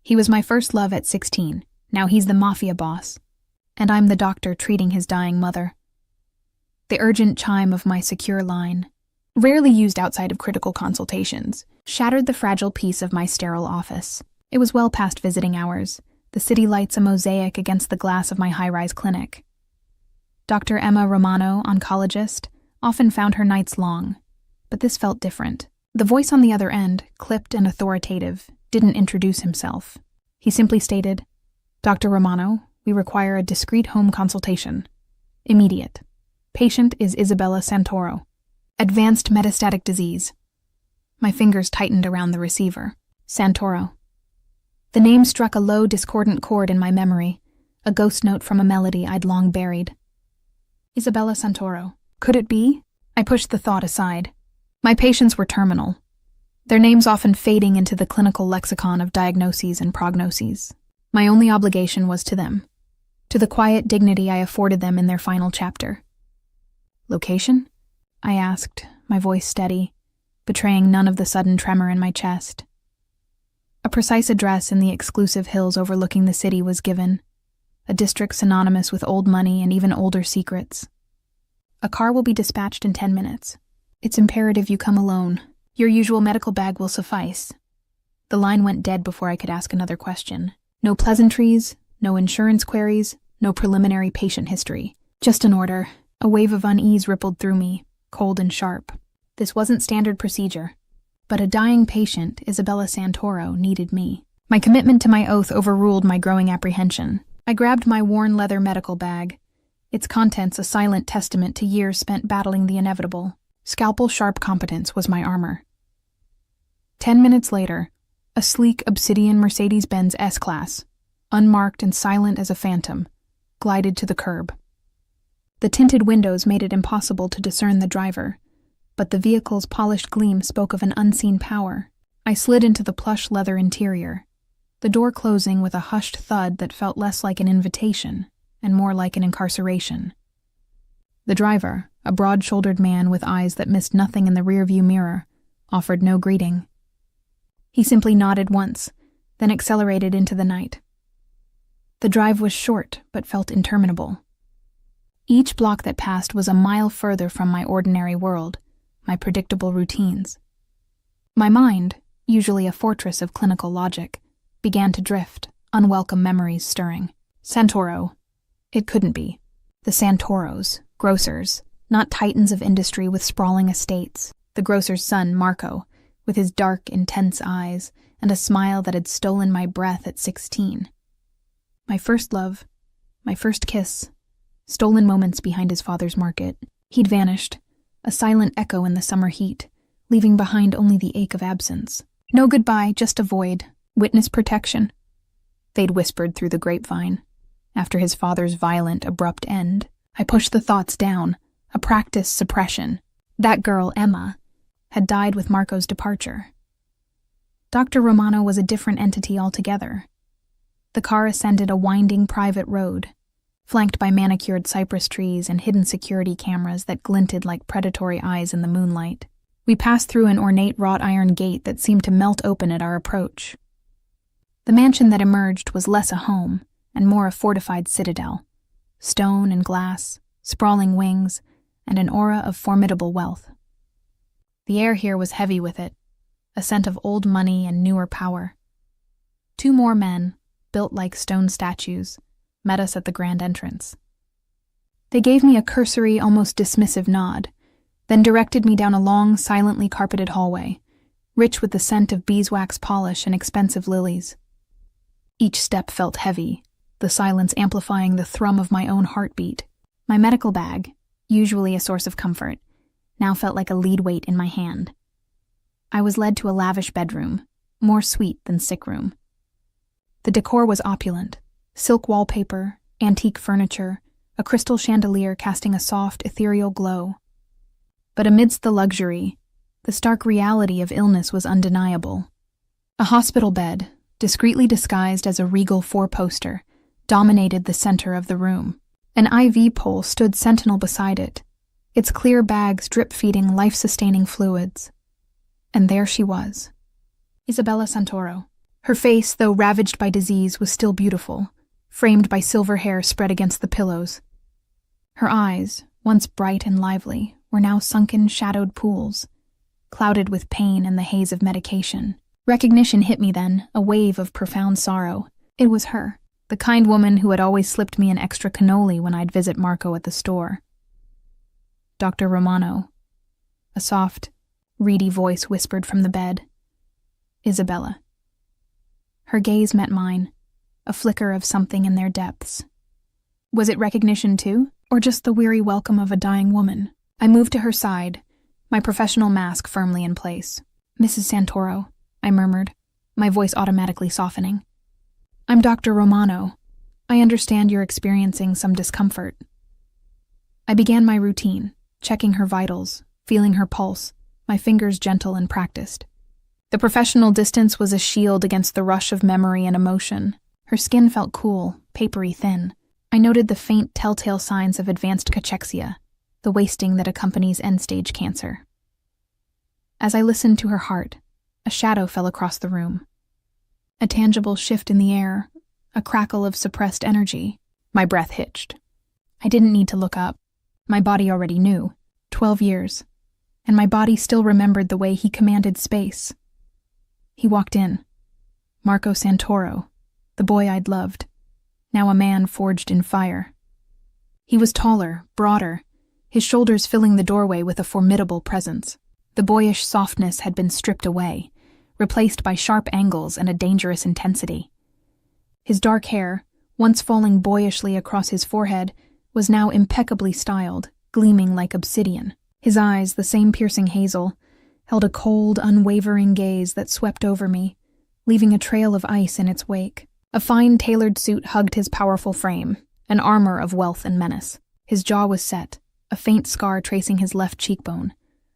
He was my first love at 16. Now he's the Mafia boss. And I'm the doctor treating his dying mother. The urgent chime of my secure line, rarely used outside of critical consultations, shattered the fragile peace of my sterile office. It was well past visiting hours, the city lights a mosaic against the glass of my high-rise clinic. Dr. Emma Romano, oncologist, often found her nights long, but this felt different. The voice on the other end, clipped and authoritative, didn't introduce himself. He simply stated, "Dr. Romano, we require a discreet home consultation. Immediate. Patient is Isabella Santoro. Advanced metastatic disease." My fingers tightened around the receiver. Santoro. The name struck a low, discordant chord in my memory, a ghost note from a melody I'd long buried. Isabella Santoro. Could it be? I pushed the thought aside. My patients were terminal, their names often fading into the clinical lexicon of diagnoses and prognoses. My only obligation was to them, to the quiet dignity I afforded them in their final chapter. Location? I asked, my voice steady, betraying none of the sudden tremor in my chest. A precise address in the exclusive hills overlooking the city was given, a district synonymous with old money and even older secrets. A car will be dispatched in 10 minutes. It's imperative you come alone. Your usual medical bag will suffice. The line went dead before I could ask another question. No pleasantries, no insurance queries, no preliminary patient history. Just an order. A wave of unease rippled through me, cold and sharp. This wasn't standard procedure. But a dying patient, Isabella Santoro, needed me. My commitment to my oath overruled my growing apprehension. I grabbed my worn leather medical bag, its contents a silent testament to years spent battling the inevitable. Scalpel-sharp competence was my armor. 10 minutes later, a sleek obsidian Mercedes-Benz S-Class, unmarked and silent as a phantom, glided to the curb. The tinted windows made it impossible to discern the driver, but the vehicle's polished gleam spoke of an unseen power. I slid into the plush leather interior, the door closing with a hushed thud that felt less like an invitation and more like an incarceration. The driver, a broad-shouldered man with eyes that missed nothing in the rearview mirror, offered no greeting. He simply nodded once, then accelerated into the night. The drive was short, but felt interminable. Each block that passed was a mile further from my ordinary world, my predictable routines. My mind, usually a fortress of clinical logic, began to drift, unwelcome memories stirring. Santoro. It couldn't be. The Santoros, grocers, not titans of industry with sprawling estates. The grocer's son, Marco, with his dark, intense eyes and a smile that had stolen my breath at 16. My first love, my first kiss, stolen moments behind his father's market. He'd vanished, a silent echo in the summer heat, leaving behind only the ache of absence. No goodbye, just a void. Witness protection. They'd whispered through the grapevine. After his father's violent, abrupt end, I pushed the thoughts down, a practiced suppression. That girl, Emma, had died with Marco's departure. Dr. Romano was a different entity altogether. The car ascended a winding private road, flanked by manicured cypress trees and hidden security cameras that glinted like predatory eyes in the moonlight. We passed through an ornate wrought iron gate that seemed to melt open at our approach. The mansion that emerged was less a home and more a fortified citadel, stone and glass, sprawling wings, and an aura of formidable wealth. The air here was heavy with it, a scent of old money and newer power. 2 more men, built like stone statues, met us at the grand entrance. They gave me a cursory, almost dismissive nod, then directed me down a long, silently carpeted hallway, rich with the scent of beeswax polish and expensive lilies. Each step felt heavy, the silence amplifying the thrum of my own heartbeat. My medical bag, usually a source of comfort, now felt like a lead weight in my hand. I was led to a lavish bedroom, more suite than sick room. The decor was opulent, silk wallpaper, antique furniture, a crystal chandelier casting a soft, ethereal glow. But amidst the luxury, the stark reality of illness was undeniable. A hospital bed, discreetly disguised as a regal 4-poster, dominated the center of the room. An IV pole stood sentinel beside it, its clear bags drip-feeding life-sustaining fluids. And there she was, Isabella Santoro, Her face, though ravaged by disease, was still beautiful, framed by silver hair spread against the pillows. Her eyes, once bright and lively, were now sunken, shadowed pools, clouded with pain and the haze of medication. Recognition hit me then, a wave of profound sorrow. It was her, the kind woman who had always slipped me an extra cannoli when I'd visit Marco at the store. Dr. Romano. A soft, reedy voice whispered from the bed. Isabella. Her gaze met mine, a flicker of something in their depths. Was it recognition too, or just the weary welcome of a dying woman? I moved to her side, my professional mask firmly in place. Mrs. Santoro, I murmured, my voice automatically softening. I'm Dr. Romano. I understand you're experiencing some discomfort. I began my routine, checking her vitals, feeling her pulse, my fingers gentle and practiced. The professional distance was a shield against the rush of memory and emotion. Her skin felt cool, papery thin. I noted the faint telltale signs of advanced cachexia, the wasting that accompanies end-stage cancer. As I listened to her heart, a shadow fell across the room. A tangible shift in the air, a crackle of suppressed energy. My breath hitched. I didn't need to look up. My body already knew. 12 years. And my body still remembered the way he commanded space. He walked in. Marco Santoro, the boy I'd loved, now a man forged in fire. He was taller, broader, his shoulders filling the doorway with a formidable presence. The boyish softness had been stripped away, replaced by sharp angles and a dangerous intensity. His dark hair, once falling boyishly across his forehead, was now impeccably styled, gleaming like obsidian. His eyes, the same piercing hazel, held a cold, unwavering gaze that swept over me, leaving a trail of ice in its wake. A fine tailored suit hugged his powerful frame, an armor of wealth and menace. His jaw was set, a faint scar tracing his left cheekbone,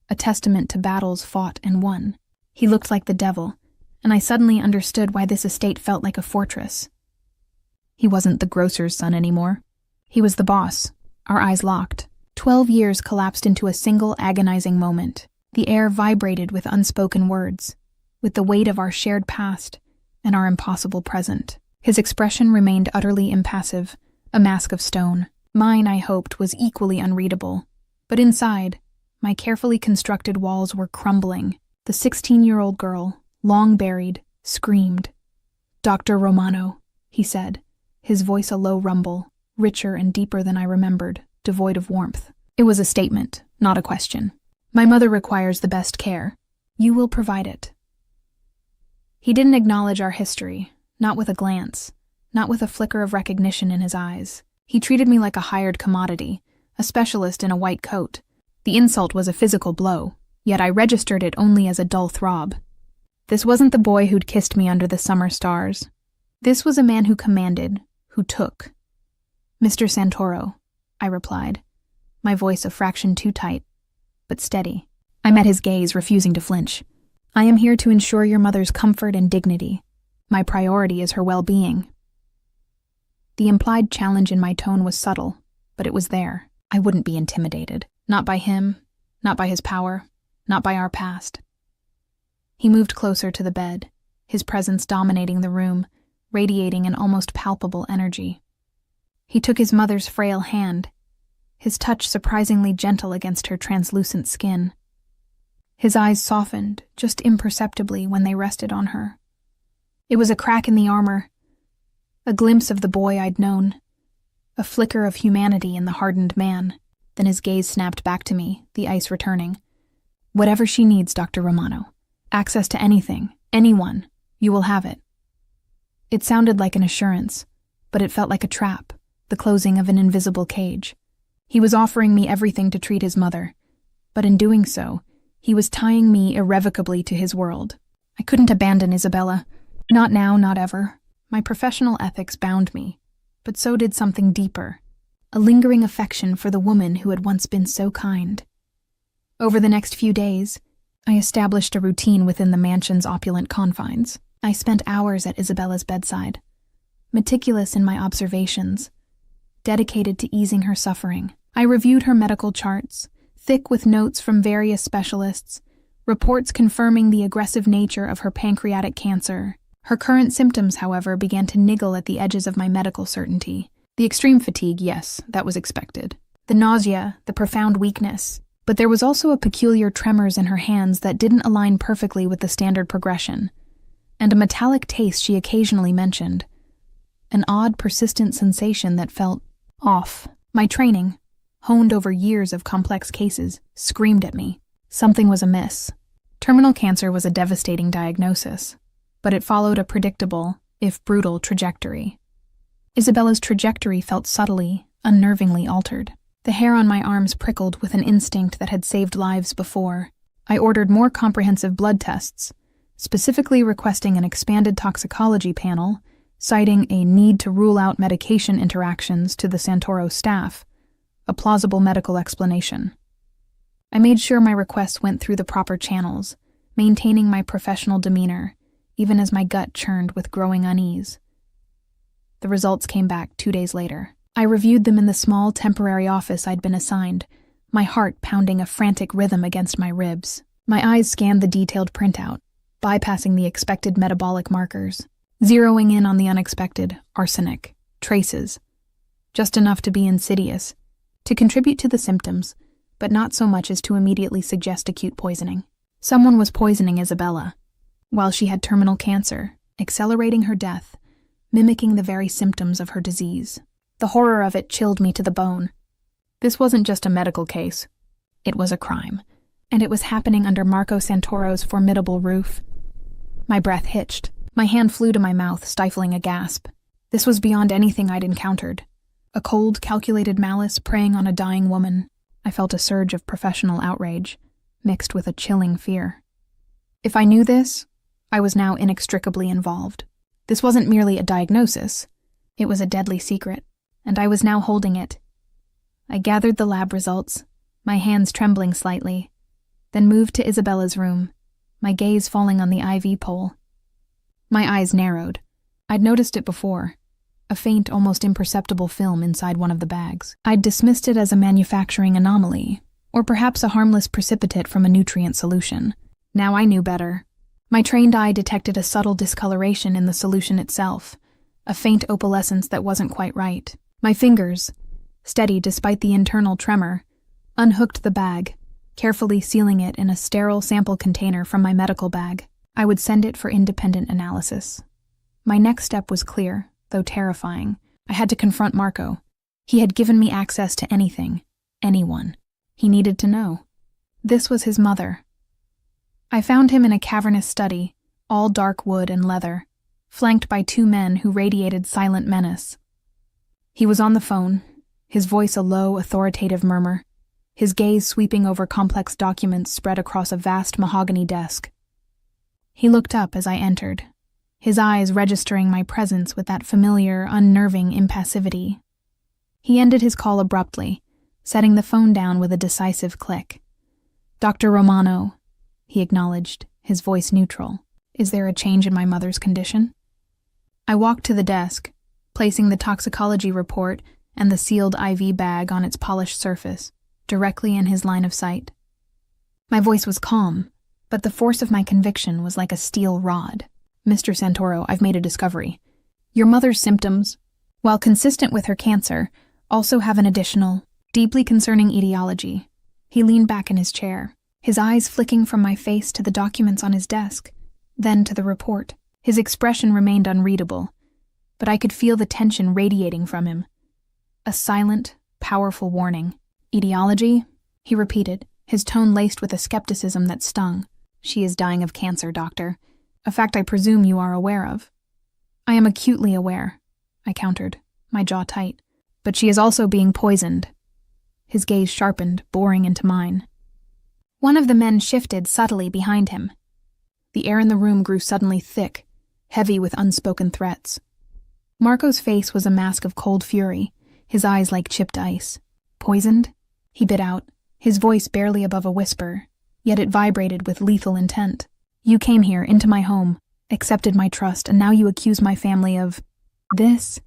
a testament to battles fought and won. He looked like the devil, and I suddenly understood why this estate felt like a fortress. He wasn't the grocer's son anymore. He was the boss. Our eyes locked. 12 years collapsed into a single agonizing moment. The air vibrated with unspoken words, with the weight of our shared past and our impossible present. His expression remained utterly impassive, a mask of stone. Mine, I hoped, was equally unreadable. But inside, my carefully constructed walls were crumbling. The 16-year-old girl, long buried, screamed. "Dr. Romano," he said, his voice a low rumble, richer and deeper than I remembered, devoid of warmth. It was a statement, not a question. "My mother requires the best care. You will provide it." He didn't acknowledge our history, not with a glance, not with a flicker of recognition in his eyes. He treated me like a hired commodity, a specialist in a white coat. The insult was a physical blow, yet I registered it only as a dull throb. This wasn't the boy who'd kissed me under the summer stars. This was a man who commanded, who took. "Mr. Santoro," I replied, my voice a fraction too tight, but steady. I met his gaze, refusing to flinch. "I am here to ensure your mother's comfort and dignity. My priority is her well-being." The implied challenge in my tone was subtle, but it was there. I wouldn't be intimidated. Not by him, not by his power, not by our past. He moved closer to the bed, his presence dominating the room, radiating an almost palpable energy. He took his mother's frail hand, his touch surprisingly gentle against her translucent skin. His eyes softened, just imperceptibly, when they rested on her. It was a crack in the armor, a glimpse of the boy I'd known, a flicker of humanity in the hardened man. Then his gaze snapped back to me, the ice returning. "Whatever she needs, Dr. Romano. Access to anything, anyone. You will have it." It sounded like an assurance, but it felt like a trap, the closing of an invisible cage. He was offering me everything to treat his mother, but in doing so, he was tying me irrevocably to his world. I couldn't abandon Isabella. Not now, not ever. My professional ethics bound me, but so did something deeper, a lingering affection for the woman who had once been so kind. Over the next few days, I established a routine within the mansion's opulent confines. I spent hours at Isabella's bedside, meticulous in my observations, dedicated to easing her suffering. I reviewed her medical charts, thick with notes from various specialists, reports confirming the aggressive nature of her pancreatic cancer, Her current symptoms, however, began to niggle at the edges of my medical certainty. The extreme fatigue, yes, that was expected. The nausea, the profound weakness. But there was also a peculiar tremors in her hands that didn't align perfectly with the standard progression, and a metallic taste she occasionally mentioned. An odd, persistent sensation that felt off. My training, honed over years of complex cases, screamed at me. Something was amiss. Terminal cancer was a devastating diagnosis, but it followed a predictable, if brutal, trajectory. Isabella's trajectory felt subtly, unnervingly altered. The hair on my arms prickled with an instinct that had saved lives before. I ordered more comprehensive blood tests, specifically requesting an expanded toxicology panel, citing a need to rule out medication interactions to the Santoro staff, a plausible medical explanation. I made sure my requests went through the proper channels, maintaining my professional demeanor, even as my gut churned with growing unease. The results came back 2 days later. I reviewed them in the small, temporary office I'd been assigned, my heart pounding a frantic rhythm against my ribs. My eyes scanned the detailed printout, bypassing the expected metabolic markers, zeroing in on the unexpected, arsenic, traces. Just enough to be insidious, to contribute to the symptoms, but not so much as to immediately suggest acute poisoning. Someone was poisoning Isabella, while she had terminal cancer, accelerating her death, mimicking the very symptoms of her disease. The horror of it chilled me to the bone. This wasn't just a medical case. It was a crime, and it was happening under Marco Santoro's formidable roof. My breath hitched. My hand flew to my mouth, stifling a gasp. This was beyond anything I'd encountered. A cold, calculated malice preying on a dying woman. I felt a surge of professional outrage, mixed with a chilling fear. If I knew this, I was now inextricably involved. This wasn't merely a diagnosis. It was a deadly secret, and I was now holding it. I gathered the lab results, my hands trembling slightly, then moved to Isabella's room, my gaze falling on the IV pole. My eyes narrowed. I'd noticed it before, a faint, almost imperceptible film inside one of the bags. I'd dismissed it as a manufacturing anomaly, or perhaps a harmless precipitate from a nutrient solution. Now I knew better. My trained eye detected a subtle discoloration in the solution itself, a faint opalescence that wasn't quite right. My fingers, steady despite the internal tremor, unhooked the bag, carefully sealing it in a sterile sample container from my medical bag. I would send it for independent analysis. My next step was clear, though terrifying. I had to confront Marco. He had given me access to anything, anyone. He needed to know. This was his mother. I found him in a cavernous study, all dark wood and leather, flanked by 2 men who radiated silent menace. He was on the phone, his voice a low, authoritative murmur, his gaze sweeping over complex documents spread across a vast mahogany desk. He looked up as I entered, his eyes registering my presence with that familiar, unnerving impassivity. He ended his call abruptly, setting the phone down with a decisive click. "Dr. Romano," he acknowledged, his voice neutral. "Is there a change in my mother's condition?" I walked to the desk, placing the toxicology report and the sealed IV bag on its polished surface, directly in his line of sight. My voice was calm, but the force of my conviction was like a steel rod. "Mr. Santoro, I've made a discovery. Your mother's symptoms, while consistent with her cancer, also have an additional, deeply concerning etiology." He leaned back in his chair, his eyes flicking from my face to the documents on his desk, then to the report. His expression remained unreadable, but I could feel the tension radiating from him. A silent, powerful warning. "Etiology?" he repeated, his tone laced with a skepticism that stung. "She is dying of cancer, doctor. A fact I presume you are aware of." "I am acutely aware," I countered, my jaw tight. "But she is also being poisoned." His gaze sharpened, boring into mine. One of the men shifted subtly behind him. The air in the room grew suddenly thick, heavy with unspoken threats. Marco's face was a mask of cold fury, his eyes like chipped ice. "Poisoned?" he bit out, his voice barely above a whisper, yet it vibrated with lethal intent. "You came here, into my home, accepted my trust, and now you accuse my family of this?"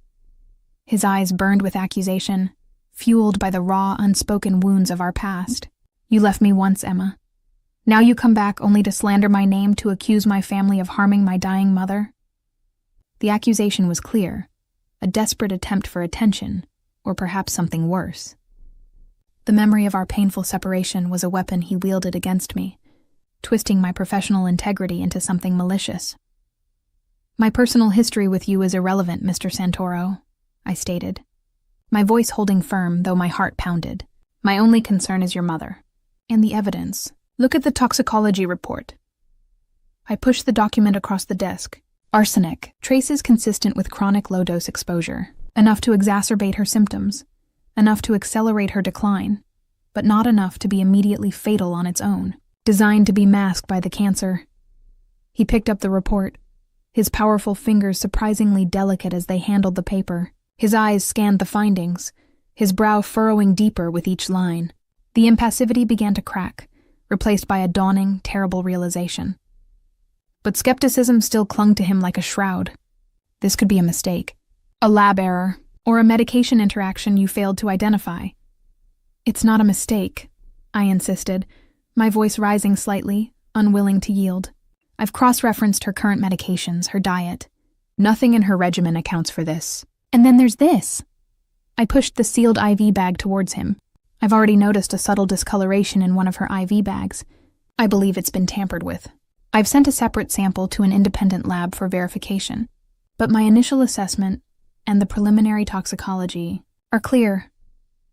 His eyes burned with accusation, fueled by the raw, unspoken wounds of our past. "You left me once, Emma. Now you come back only to slander my name, to accuse my family of harming my dying mother?" The accusation was clear, a desperate attempt for attention, or perhaps something worse. The memory of our painful separation was a weapon he wielded against me, twisting my professional integrity into something malicious. "My personal history with you is irrelevant, Mr. Santoro," I stated, my voice holding firm, though my heart pounded. "My only concern is your mother. And the evidence. Look at the toxicology report." I pushed the document across the desk. Arsenic, traces consistent with chronic low-dose exposure, enough to exacerbate her symptoms, enough to accelerate her decline, but not enough to be immediately fatal on its own, designed to be masked by the cancer. He picked up the report, his powerful fingers surprisingly delicate as they handled the paper. His eyes scanned the findings, his brow furrowing deeper with each line. The impassivity began to crack, replaced by a dawning, terrible realization. But skepticism still clung to him like a shroud. This could be a mistake, a lab error, or a medication interaction you failed to identify. "It's not a mistake," I insisted, my voice rising slightly, unwilling to yield. "I've cross-referenced her current medications, her diet. Nothing in her regimen accounts for this. And then there's this." I pushed the sealed IV bag towards him. "I've already noticed a subtle discoloration in one of her IV bags. I believe it's been tampered with. I've sent a separate sample to an independent lab for verification, but my initial assessment and the preliminary toxicology are clear."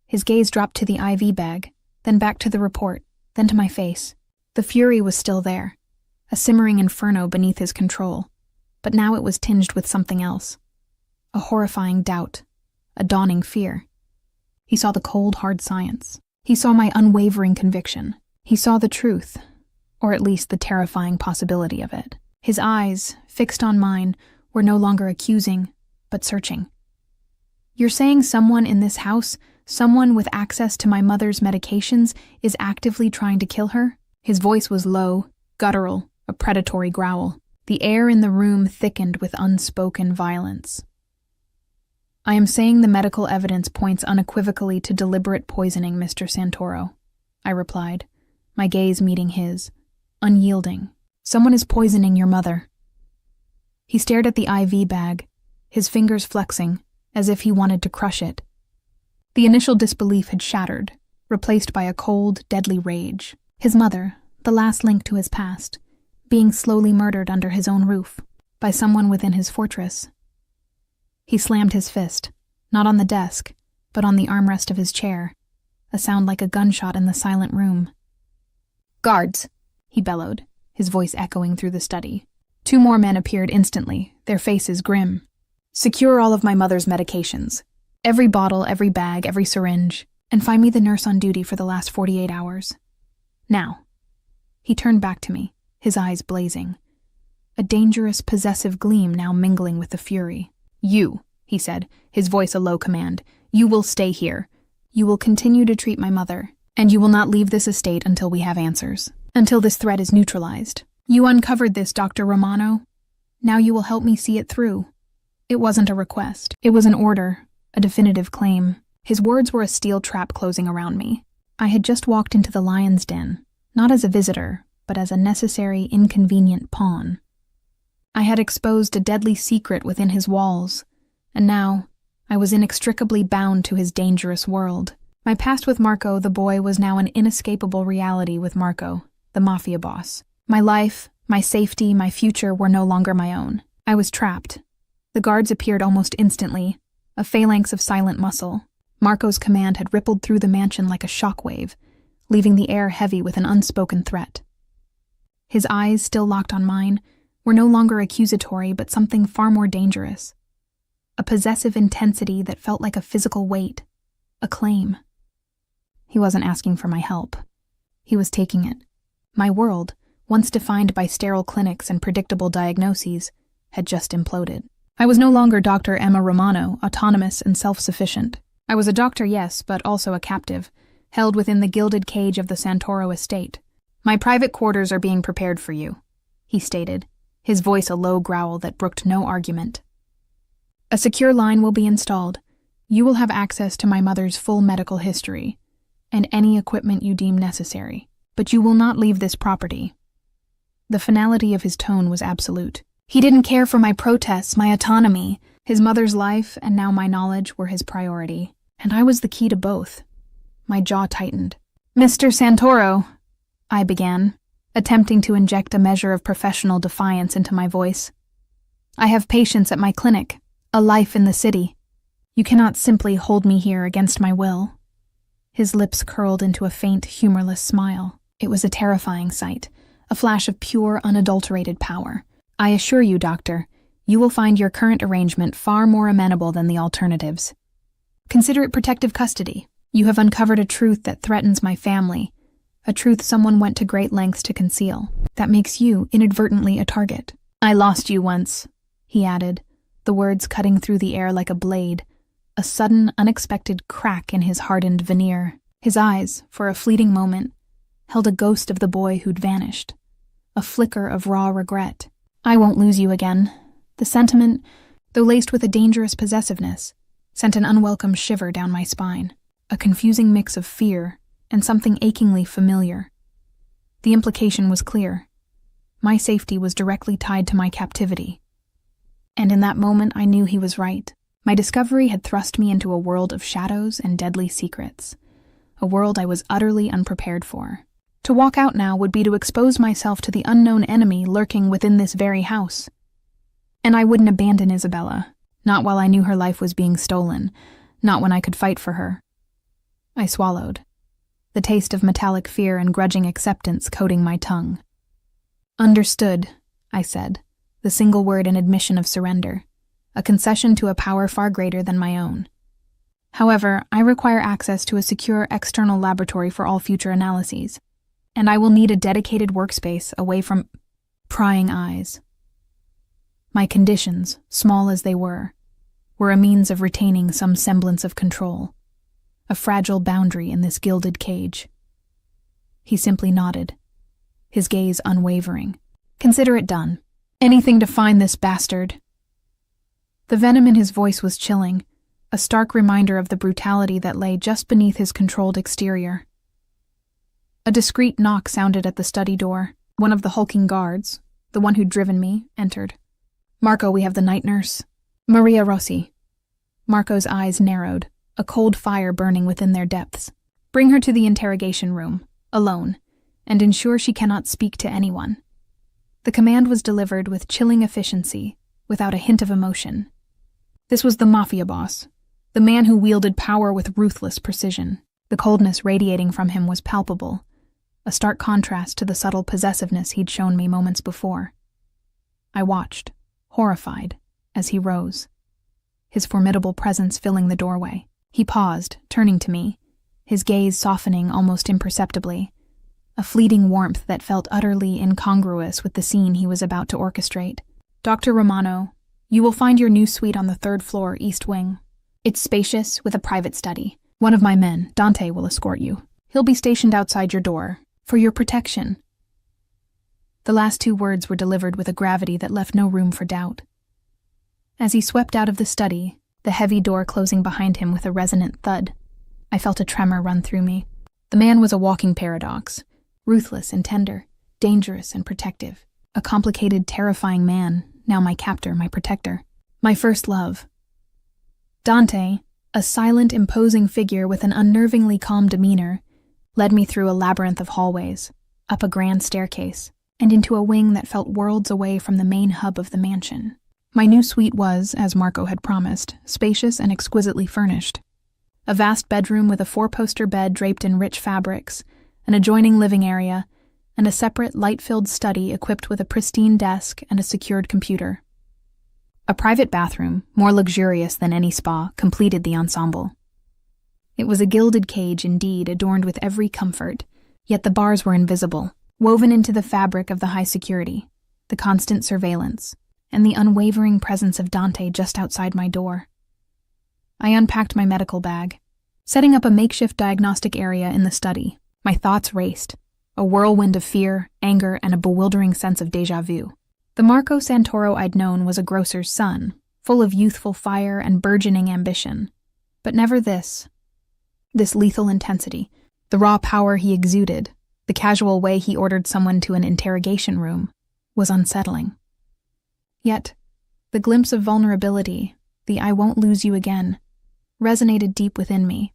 His gaze dropped to the IV bag, then back to the report, then to my face. The fury was still there, a simmering inferno beneath his control, but now it was tinged with something else. A horrifying doubt, a dawning fear. He saw the cold, hard science. He saw my unwavering conviction. He saw the truth, or at least the terrifying possibility of it. His eyes, fixed on mine, were no longer accusing, but searching. "You're saying someone in this house, someone with access to my mother's medications, is actively trying to kill her?" His voice was low, guttural, a predatory growl. The air in the room thickened with unspoken violence. "I am saying the medical evidence points unequivocally to deliberate poisoning, Mr. Santoro," I replied, my gaze meeting his, unyielding. "Someone is poisoning your mother." He stared at the IV bag, his fingers flexing, as if he wanted to crush it. The initial disbelief had shattered, replaced by a cold, deadly rage. His mother, the last link to his past, being slowly murdered under his own roof, by someone within his fortress. He slammed his fist, not on the desk, but on the armrest of his chair, a sound like a gunshot in the silent room. "Guards!" he bellowed, his voice echoing through the study. 2 more men appeared instantly, their faces grim. "Secure all of my mother's medications. Every bottle, every bag, every syringe, and find me the nurse on duty for the last 48 hours. Now." He turned back to me, his eyes blazing, a dangerous, possessive gleam now mingling with the fury. "You," he said, his voice a low command, "you will stay here. You will continue to treat my mother, and you will not leave this estate until we have answers, until this threat is neutralized. You uncovered this, Dr. Romano. Now you will help me see it through." It wasn't a request. It was an order, a definitive claim. His words were a steel trap closing around me. I had just walked into the lion's den, not as a visitor, but as a necessary, inconvenient pawn. I had exposed a deadly secret within his walls, and now I was inextricably bound to his dangerous world. My past with Marco, the boy, was now an inescapable reality with Marco, the Mafia boss. My life, my safety, my future were no longer my own. I was trapped. The guards appeared almost instantly, a phalanx of silent muscle. Marco's command had rippled through the mansion like a shockwave, leaving the air heavy with an unspoken threat. His eyes, still locked on mine, were no longer accusatory but something far more dangerous. A possessive intensity that felt like a physical weight, a claim. He wasn't asking for my help. He was taking it. My world, once defined by sterile clinics and predictable diagnoses, had just imploded. I was no longer Dr. Emma Romano, autonomous and self-sufficient. I was a doctor, yes, but also a captive, held within the gilded cage of the Santoro estate. "My private quarters are being prepared for you," he stated, his voice a low growl that brooked no argument. "A secure line will be installed. You will have access to my mother's full medical history, and any equipment you deem necessary, but you will not leave this property." The finality of his tone was absolute. He didn't care for my protests, my autonomy. His mother's life and now my knowledge were his priority, and I was the key to both. My jaw tightened. "Mr. Santoro," I began, attempting to inject a measure of professional defiance into my voice. "I have patients at my clinic, a life in the city. You cannot simply hold me here against my will." His lips curled into a faint, humorless smile. It was a terrifying sight, a flash of pure, unadulterated power. "I assure you, doctor, you will find your current arrangement far more amenable than the alternatives. Consider it protective custody. You have uncovered a truth that threatens my family, a truth someone went to great lengths to conceal. That makes you inadvertently a target." "I lost you once," he added, the words cutting through the air like a blade, a sudden, unexpected crack in his hardened veneer. His eyes, for a fleeting moment, held a ghost of the boy who'd vanished, a flicker of raw regret. "I won't lose you again." The sentiment, though laced with a dangerous possessiveness, sent an unwelcome shiver down my spine, a confusing mix of fear and something achingly familiar. The implication was clear. My safety was directly tied to my captivity. And in that moment I knew he was right. My discovery had thrust me into a world of shadows and deadly secrets, a world I was utterly unprepared for. To walk out now would be to expose myself to the unknown enemy lurking within this very house. And I wouldn't abandon Isabella, not while I knew her life was being stolen, not when I could fight for her. I swallowed, the taste of metallic fear and grudging acceptance coating my tongue. "Understood," I said, the single word an admission of surrender, a concession to a power far greater than my own. "However, I require access to a secure external laboratory for all future analyses, and I will need a dedicated workspace away from prying eyes." My conditions, small as they were a means of retaining some semblance of control, a fragile boundary in this gilded cage. He simply nodded, his gaze unwavering. "Consider it done. Anything to find this bastard." The venom in his voice was chilling, a stark reminder of the brutality that lay just beneath his controlled exterior. A discreet knock sounded at the study door. One of the hulking guards, the one who'd driven me, entered. "Marco, we have the night nurse." "Maria Rossi." Marco's eyes narrowed, a cold fire burning within their depths. "Bring her to the interrogation room, alone, and ensure she cannot speak to anyone." The command was delivered with chilling efficiency, without a hint of emotion. This was the Mafia boss, the man who wielded power with ruthless precision. The coldness radiating from him was palpable, a stark contrast to the subtle possessiveness he'd shown me moments before. I watched, horrified, as he rose, his formidable presence filling the doorway. He paused, turning to me, his gaze softening almost imperceptibly, a fleeting warmth that felt utterly incongruous with the scene he was about to orchestrate. "Dr. Romano, you will find your new suite on the 3rd floor, East Wing. It's spacious, with a private study. One of my men, Dante, will escort you. He'll be stationed outside your door, for your protection." The last 2 words were delivered with a gravity that left no room for doubt. As he swept out of the study, the heavy door closing behind him with a resonant thud, I felt a tremor run through me. The man was a walking paradox, ruthless and tender, dangerous and protective, a complicated, terrifying man, now my captor, my protector, my first love. Dante, a silent, imposing figure with an unnervingly calm demeanor, led me through a labyrinth of hallways, up a grand staircase, and into a wing that felt worlds away from the main hub of the mansion. My new suite was, as Marco had promised, spacious and exquisitely furnished. A vast bedroom with a 4-poster bed draped in rich fabrics, an adjoining living area, and a separate light-filled study equipped with a pristine desk and a secured computer. A private bathroom, more luxurious than any spa, completed the ensemble. It was a gilded cage indeed, adorned with every comfort, yet the bars were invisible, woven into the fabric of the high security, the constant surveillance, and the unwavering presence of Dante just outside my door. I unpacked my medical bag, setting up a makeshift diagnostic area in the study. My thoughts raced, a whirlwind of fear, anger, and a bewildering sense of déjà vu. The Marco Santoro I'd known was a grocer's son, full of youthful fire and burgeoning ambition. But never this lethal intensity, the raw power he exuded, the casual way he ordered someone to an interrogation room, was unsettling. Yet, the glimpse of vulnerability, the "I won't lose you again," resonated deep within me,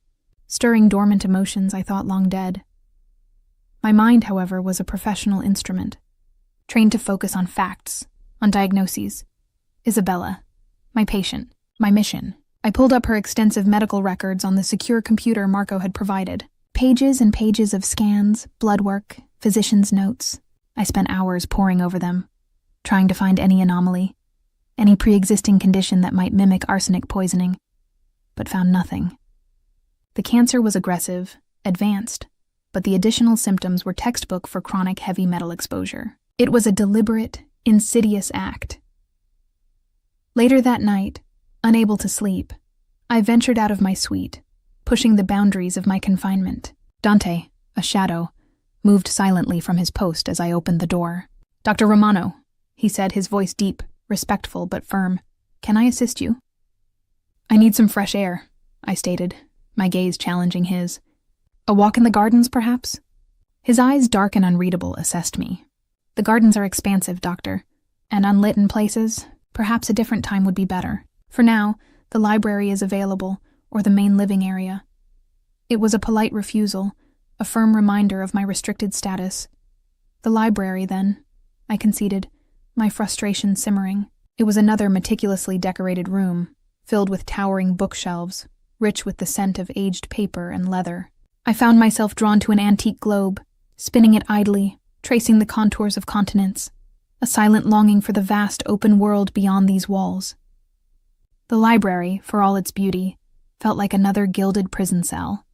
stirring dormant emotions I thought long dead. My mind, however, was a professional instrument, trained to focus on facts, on diagnoses. Isabella, my patient, my mission. I pulled up her extensive medical records on the secure computer Marco had provided. Pages and pages of scans, blood work, physician's notes. I spent hours poring over them, trying to find any anomaly, any pre-existing condition that might mimic arsenic poisoning, but found nothing. The cancer was aggressive, advanced, but the additional symptoms were textbook for chronic heavy metal exposure. It was a deliberate, insidious act. Later that night, unable to sleep, I ventured out of my suite, pushing the boundaries of my confinement. Dante, a shadow, moved silently from his post as I opened the door. "Dr. Romano," he said, his voice deep, respectful but firm. "Can I assist you?" "I need some fresh air," I stated, my gaze challenging his. "A walk in the gardens, perhaps?" His eyes, dark and unreadable, assessed me. "The gardens are expansive, doctor, and unlit in places. Perhaps a different time would be better. For now, the library is available, or the main living area." It was a polite refusal, a firm reminder of my restricted status. "The library, then," I conceded, my frustration simmering. It was another meticulously decorated room, filled with towering bookshelves, rich with the scent of aged paper and leather. I found myself drawn to an antique globe, spinning it idly, tracing the contours of continents, a silent longing for the vast open world beyond these walls. The library, for all its beauty, felt like another gilded prison cell.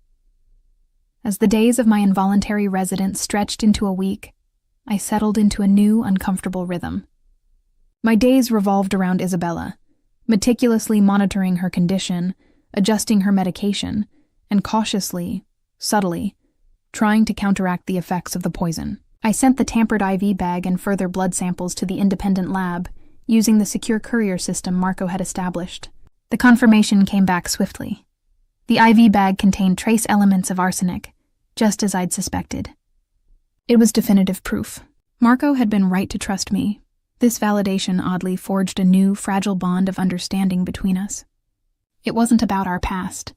As the days of my involuntary residence stretched into a week, I settled into a new, uncomfortable rhythm. My days revolved around Isabella, meticulously monitoring her condition, adjusting her medication, and cautiously, subtly, trying to counteract the effects of the poison. I sent the tampered IV bag and further blood samples to the independent lab, using the secure courier system Marco had established. The confirmation came back swiftly. The IV bag contained trace elements of arsenic, just as I'd suspected. It was definitive proof. Marco had been right to trust me. This validation oddly forged a new, fragile bond of understanding between us. It wasn't about our past.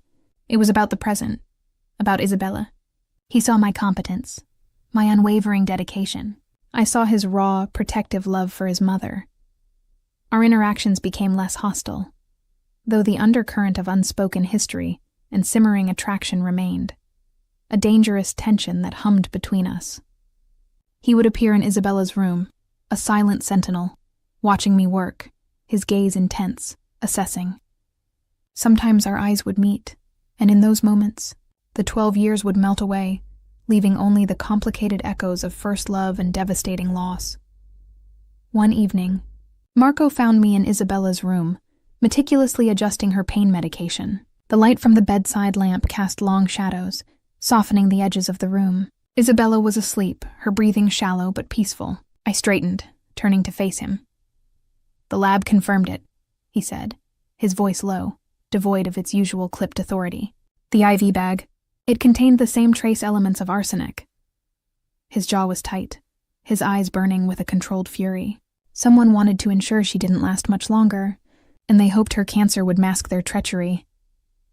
It was about the present, about Isabella. He saw my competence, my unwavering dedication. I saw his raw, protective love for his mother. Our interactions became less hostile, though the undercurrent of unspoken history and simmering attraction remained, a dangerous tension that hummed between us. He would appear in Isabella's room, a silent sentinel, watching me work, his gaze intense, assessing. Sometimes our eyes would meet, and in those moments, the 12 years would melt away, leaving only the complicated echoes of first love and devastating loss. One evening, Marco found me in Isabella's room, meticulously adjusting her pain medication. The light from the bedside lamp cast long shadows, softening the edges of the room. Isabella was asleep, her breathing shallow but peaceful. I straightened, turning to face him. "The lab confirmed it," he said, his voice low, devoid of its usual clipped authority. "The IV bag. It contained the same trace elements of arsenic." His jaw was tight, his eyes burning with a controlled fury. Someone wanted to ensure she didn't last much longer, and they hoped her cancer would mask their treachery.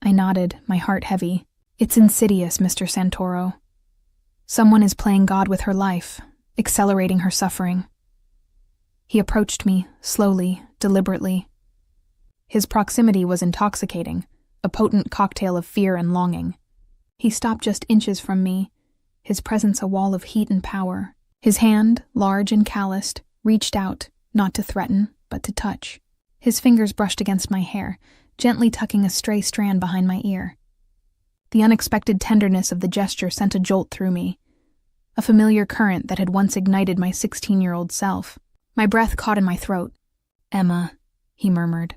I nodded, my heart heavy. "It's insidious, Mr. Santoro. Someone is playing God with her life, accelerating her suffering." He approached me, slowly, deliberately. His proximity was intoxicating, a potent cocktail of fear and longing. He stopped just inches from me, his presence a wall of heat and power. His hand, large and calloused, reached out, not to threaten, but to touch. His fingers brushed against my hair, gently tucking a stray strand behind my ear. The unexpected tenderness of the gesture sent a jolt through me, a familiar current that had once ignited my 16-year-old self. My breath caught in my throat. "Emma," he murmured.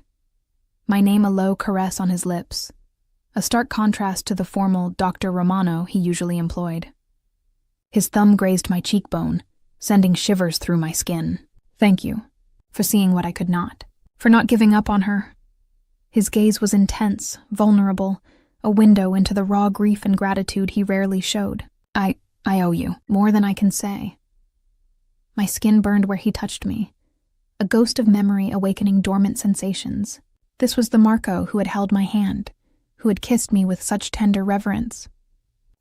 My name a low caress on his lips, a stark contrast to the formal Dr. Romano he usually employed. His thumb grazed my cheekbone, sending shivers through my skin. "Thank you, for seeing what I could not, for not giving up on her." His gaze was intense, vulnerable, a window into the raw grief and gratitude he rarely showed. I owe you, more than I can say." My skin burned where he touched me, a ghost of memory awakening dormant sensations. This was the Marco who had held my hand, who had kissed me with such tender reverence.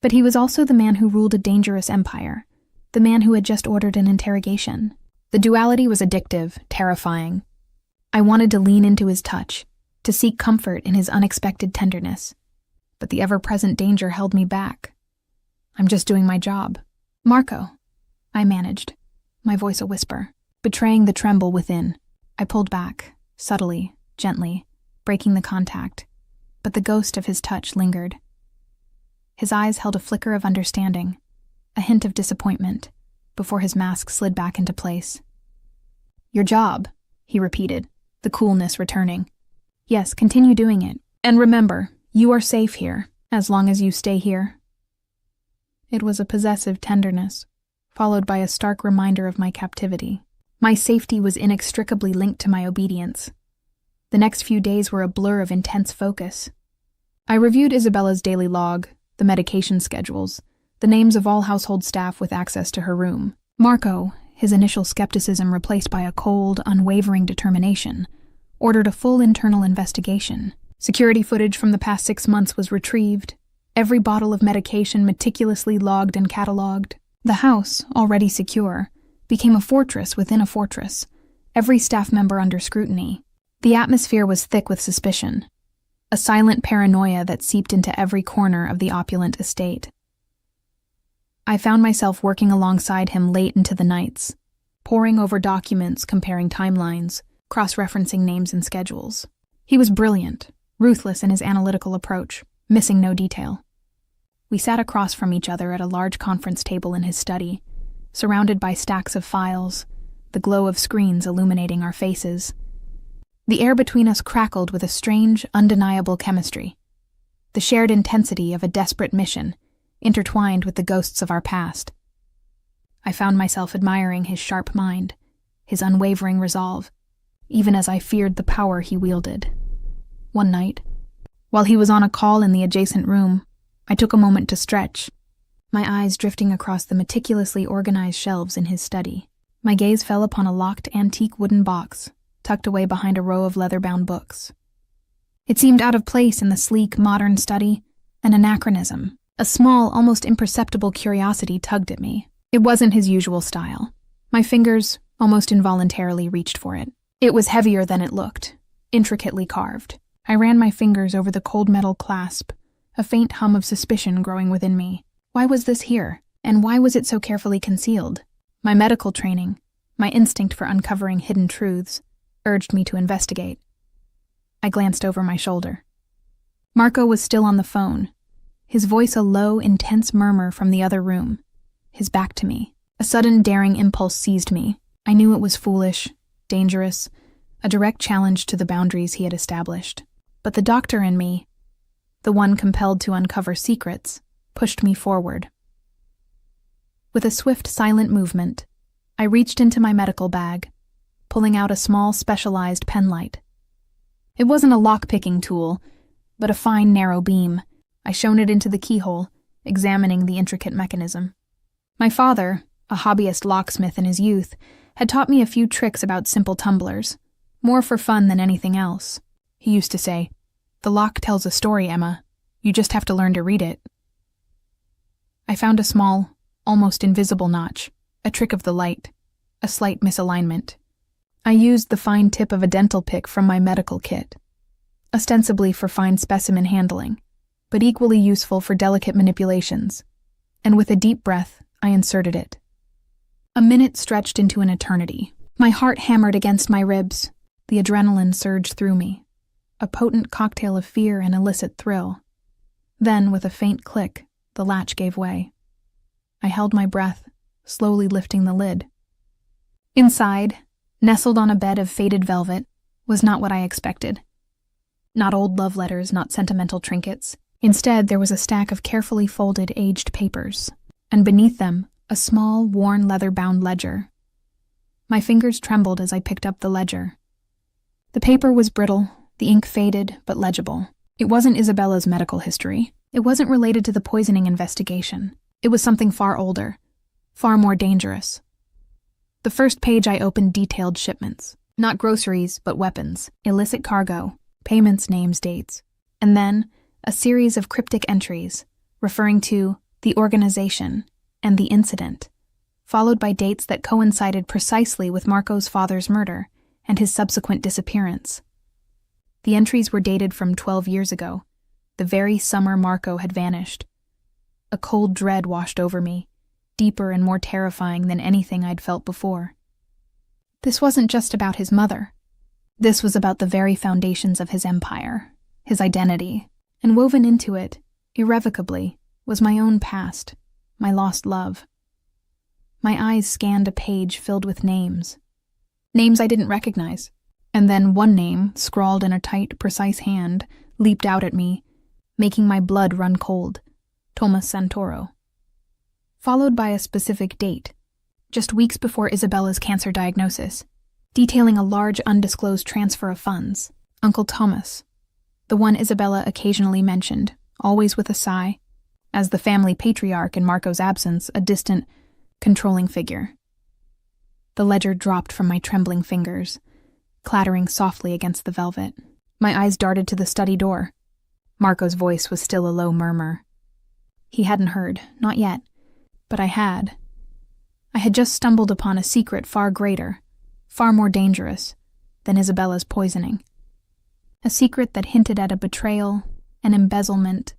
But he was also the man who ruled a dangerous empire, the man who had just ordered an interrogation. The duality was addictive, terrifying. I wanted to lean into his touch, to seek comfort in his unexpected tenderness. But the ever-present danger held me back. I'm just doing my job. Marco, I managed, my voice a whisper, betraying the tremble within. I pulled back, subtly, gently, breaking the contact, but the ghost of his touch lingered. His eyes held a flicker of understanding, a hint of disappointment, before his mask slid back into place. Your job, he repeated, the coolness returning. Yes, continue doing it. And remember, you are safe here, as long as you stay here. It was a possessive tenderness, followed by a stark reminder of my captivity. My safety was inextricably linked to my obedience. The next few days were a blur of intense focus. I reviewed Isabella's daily log, the medication schedules, the names of all household staff with access to her room. Marco, his initial skepticism replaced by a cold, unwavering determination, ordered a full internal investigation. Security footage from the past 6 months was retrieved, every bottle of medication meticulously logged and catalogued. The house, already secure, became a fortress within a fortress, every staff member under scrutiny. The atmosphere was thick with suspicion, a silent paranoia that seeped into every corner of the opulent estate. I found myself working alongside him late into the nights, poring over documents, comparing timelines, cross-referencing names and schedules. He was brilliant, ruthless in his analytical approach, missing no detail. We sat across from each other at a large conference table in his study, surrounded by stacks of files, the glow of screens illuminating our faces. The air between us crackled with a strange, undeniable chemistry, the shared intensity of a desperate mission, intertwined with the ghosts of our past. I found myself admiring his sharp mind, his unwavering resolve, even as I feared the power he wielded. One night, while he was on a call in the adjacent room, I took a moment to stretch, my eyes drifting across the meticulously organized shelves in his study. My gaze fell upon a locked antique wooden box, tucked away behind a row of leather-bound books. It seemed out of place in the sleek, modern study, an anachronism. A small, almost imperceptible curiosity tugged at me. It wasn't his usual style. My fingers almost involuntarily reached for it. It was heavier than it looked, intricately carved. I ran my fingers over the cold metal clasp, a faint hum of suspicion growing within me. Why was this here? And why was it so carefully concealed? My medical training, my instinct for uncovering hidden truths, urged me to investigate. I glanced over my shoulder. Marco was still on the phone, his voice a low, intense murmur from the other room, his back to me. A sudden daring impulse seized me. I knew it was foolish, dangerous, a direct challenge to the boundaries he had established. But the doctor in me, the one compelled to uncover secrets, pushed me forward. With a swift, silent movement, I reached into my medical bag, pulling out a small, specialized penlight. It wasn't a lock-picking tool, but a fine, narrow beam. I shone it into the keyhole, examining the intricate mechanism. My father, a hobbyist locksmith in his youth, had taught me a few tricks about simple tumblers, more for fun than anything else. He used to say, "The lock tells a story, Emma. You just have to learn to read it." I found a small, almost invisible notch, a trick of the light, a slight misalignment. I used the fine tip of a dental pick from my medical kit, ostensibly for fine specimen handling, but equally useful for delicate manipulations, and with a deep breath, I inserted it. A minute stretched into an eternity. My heart hammered against my ribs. The adrenaline surged through me, a potent cocktail of fear and illicit thrill. Then, with a faint click, the latch gave way. I held my breath, slowly lifting the lid. Inside, nestled on a bed of faded velvet, was not what I expected. Not old love letters, not sentimental trinkets. Instead, there was a stack of carefully folded, aged papers, and beneath them, a small, worn leather-bound ledger. My fingers trembled as I picked up the ledger. The paper was brittle, the ink faded, but legible. It wasn't Isabella's medical history. It wasn't related to the poisoning investigation. It was something far older, far more dangerous. The first page I opened detailed shipments. Not groceries, but weapons, illicit cargo, payments, names, dates. And then, a series of cryptic entries, referring to the organization and the incident, followed by dates that coincided precisely with Marco's father's murder and his subsequent disappearance. The entries were dated from 12 years ago, the very summer Marco had vanished. A cold dread washed over me, deeper and more terrifying than anything I'd felt before. This wasn't just about his mother. This was about the very foundations of his empire, his identity, and woven into it, irrevocably, was my own past, my lost love. My eyes scanned a page filled with names. Names I didn't recognize. And then one name, scrawled in a tight, precise hand, leaped out at me, making my blood run cold. Thomas Santoro. Followed by a specific date, just weeks before Isabella's cancer diagnosis, detailing a large undisclosed transfer of funds. Uncle Thomas, the one Isabella occasionally mentioned, always with a sigh, as the family patriarch in Marco's absence, a distant, controlling figure. The ledger dropped from my trembling fingers, clattering softly against the velvet. My eyes darted to the study door. Marco's voice was still a low murmur. He hadn't heard, not yet, but I had. I had just stumbled upon a secret far greater, far more dangerous, than Isabella's poisoning. A secret that hinted at a betrayal, an embezzlement,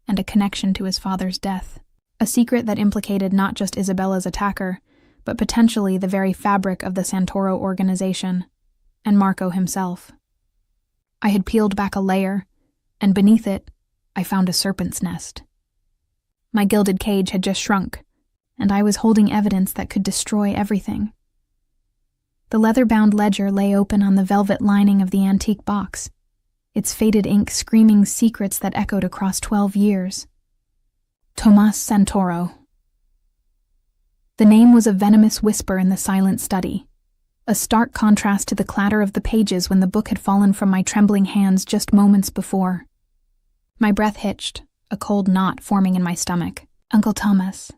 and a connection to his father's death. A secret that implicated not just Isabella's attacker, but potentially the very fabric of the Santoro organization, and Marco himself. I had peeled back a layer, and beneath it, I found a serpent's nest. My gilded cage had just shrunk, and I was holding evidence that could destroy everything. The leather-bound ledger lay open on the velvet lining of the antique box, its faded ink screaming secrets that echoed across 12 years. Tomas Santoro. The name was a venomous whisper in the silent study, a stark contrast to the clatter of the pages when the book had fallen from my trembling hands just moments before. My breath hitched, a cold knot forming in my stomach. Uncle Thomas,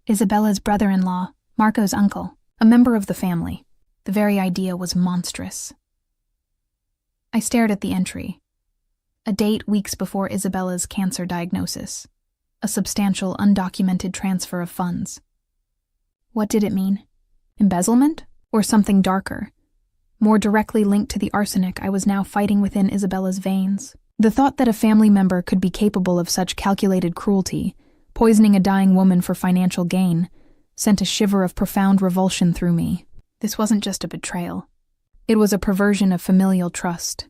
Isabella's brother-in-law, Marco's uncle, a member of the family. The very idea was monstrous. I stared at the entry. A date weeks before Isabella's cancer diagnosis. A substantial, undocumented transfer of funds. What did it mean? Embezzlement? Or something darker? More directly linked to the arsenic I was now fighting within Isabella's veins. The thought that a family member could be capable of such calculated cruelty, poisoning a dying woman for financial gain, sent a shiver of profound revulsion through me. This wasn't just a betrayal. It was a perversion of familial trust.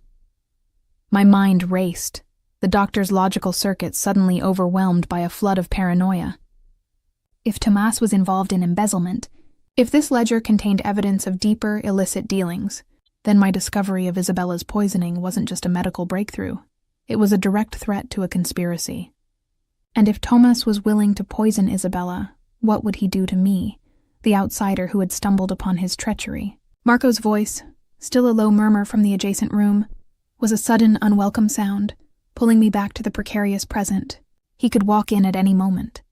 My mind raced, the doctor's logical circuits suddenly overwhelmed by a flood of paranoia. If Tomas was involved in embezzlement, if this ledger contained evidence of deeper, illicit dealings, then my discovery of Isabella's poisoning wasn't just a medical breakthrough. It was a direct threat to a conspiracy. And if Tomas was willing to poison Isabella, what would he do to me, the outsider who had stumbled upon his treachery? Marco's voice, still a low murmur from the adjacent room, was a sudden, unwelcome sound, pulling me back to the precarious present. He could walk in at any moment.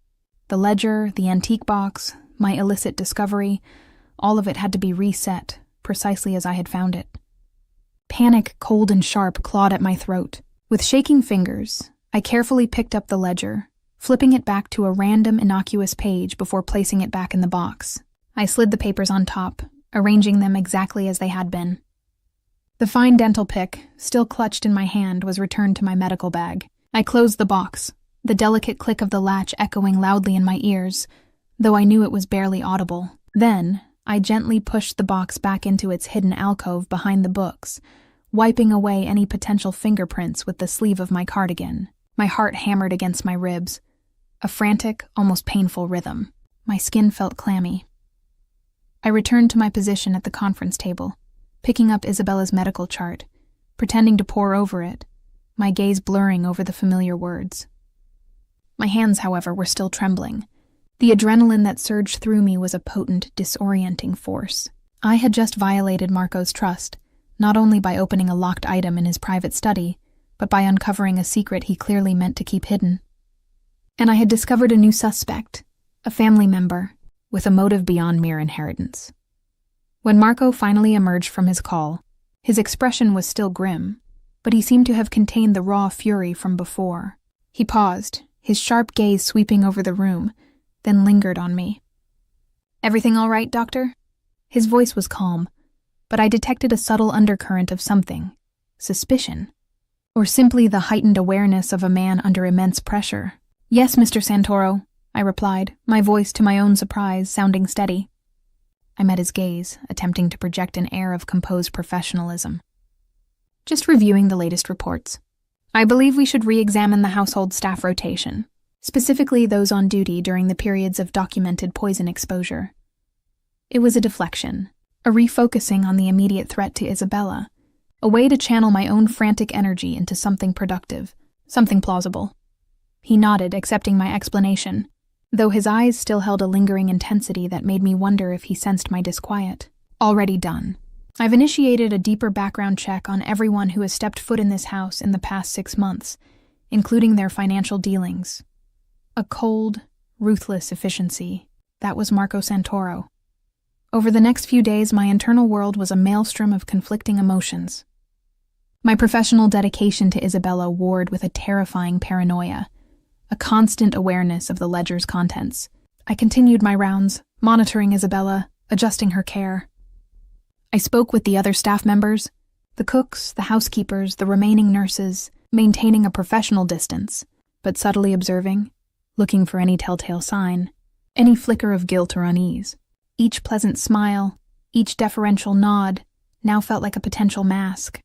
The ledger, the antique box, my illicit discovery, all of it had to be reset, precisely as I had found it. Panic, cold and sharp, clawed at my throat. With shaking fingers, I carefully picked up the ledger, flipping it back to a random, innocuous page before placing it back in the box. I slid the papers on top, arranging them exactly as they had been. The fine dental pick, still clutched in my hand, was returned to my medical bag. I closed the box, the delicate click of the latch echoing loudly in my ears, though I knew it was barely audible. Then, I gently pushed the box back into its hidden alcove behind the books, wiping away any potential fingerprints with the sleeve of my cardigan. My heart hammered against my ribs, a frantic, almost painful rhythm. My skin felt clammy. I returned to my position at the conference table, picking up Isabella's medical chart, pretending to pore over it, my gaze blurring over the familiar words. My hands, however, were still trembling. The adrenaline that surged through me was a potent, disorienting force. I had just violated Marco's trust, not only by opening a locked item in his private study, but by uncovering a secret he clearly meant to keep hidden. And I had discovered a new suspect, a family member, with a motive beyond mere inheritance. When Marco finally emerged from his call, His expression was still grim, but he seemed to have contained the raw fury from before. He paused, his sharp gaze sweeping over the room, then lingered on me. "Everything all right, Doctor?" His voice was calm, but I detected a subtle undercurrent of something. Suspicion. Or simply the heightened awareness of a man under immense pressure. "Yes, Mr. Santoro," I replied, my voice, to my own surprise, sounding steady. I met his gaze, attempting to project an air of composed professionalism. "Just reviewing the latest reports. I believe we should re-examine the household staff rotation, specifically those on duty during the periods of documented poison exposure." It was a deflection, a refocusing on the immediate threat to Isabella, a way to channel my own frantic energy into something productive, something plausible. He nodded, accepting my explanation, though his eyes still held a lingering intensity that made me wonder if he sensed my disquiet. "Already done. I've initiated a deeper background check on everyone who has stepped foot in this house in the past 6 months, including their financial dealings." A cold, ruthless efficiency. That was Marco Santoro. Over the next few days, my internal world was a maelstrom of conflicting emotions. My professional dedication to Isabella warred with a terrifying paranoia, a constant awareness of the ledger's contents. I continued my rounds, monitoring Isabella, adjusting her care. I spoke with the other staff members, the cooks, the housekeepers, the remaining nurses, maintaining a professional distance, but subtly observing, looking for any telltale sign, any flicker of guilt or unease. Each pleasant smile, each deferential nod, now felt like a potential mask.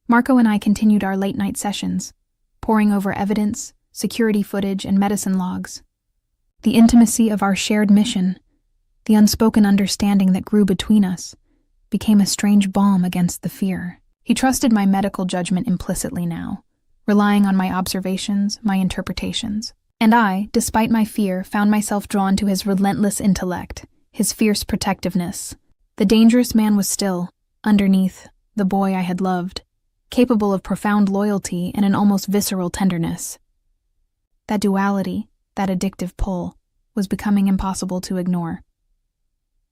Marco and I continued our late-night sessions, poring over evidence, security footage, and medicine logs. The intimacy of our shared mission, the unspoken understanding that grew between us, became a strange balm against the fear. He trusted my medical judgment implicitly now, relying on my observations, my interpretations. And I, despite my fear, found myself drawn to his relentless intellect, his fierce protectiveness. The dangerous man was still, underneath, the boy I had loved, capable of profound loyalty and an almost visceral tenderness. That duality, that addictive pull, was becoming impossible to ignore.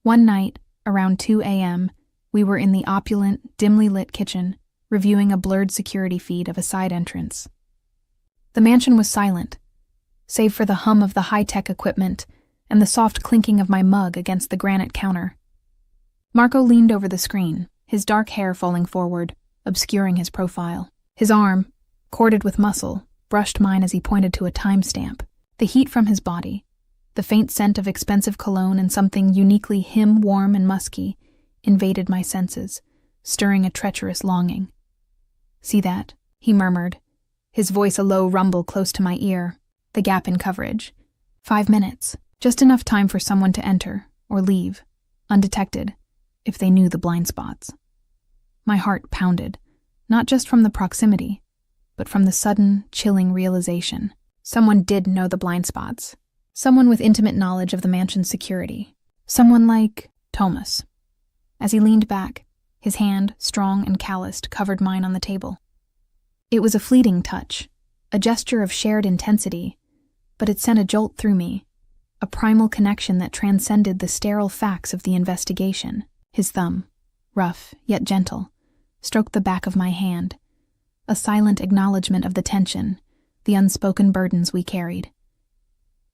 One night, around 2 a.m., we were in the opulent, dimly lit kitchen, reviewing a blurred security feed of a side entrance. The mansion was silent, save for the hum of the high-tech equipment and the soft clinking of my mug against the granite counter. Marco leaned over the screen, his dark hair falling forward, obscuring his profile. His arm, corded with muscle, brushed mine as he pointed to a timestamp. The heat from his body, the faint scent of expensive cologne and something uniquely him, warm and musky, invaded my senses, stirring a treacherous longing. "See that?" he murmured, his voice a low rumble close to my ear. The gap in coverage. 5 minutes. Just enough time for someone to enter, or leave, undetected, if they knew the blind spots. My heart pounded, not just from the proximity, but from the sudden, chilling realization. Someone did know the blind spots. Someone with intimate knowledge of the mansion's security. Someone like Thomas. As he leaned back, his hand, strong and calloused, covered mine on the table. It was a fleeting touch, a gesture of shared intensity, but it sent a jolt through me, a primal connection that transcended the sterile facts of the investigation. His thumb, rough yet gentle, stroked the back of my hand, a silent acknowledgement of the tension, the unspoken burdens we carried.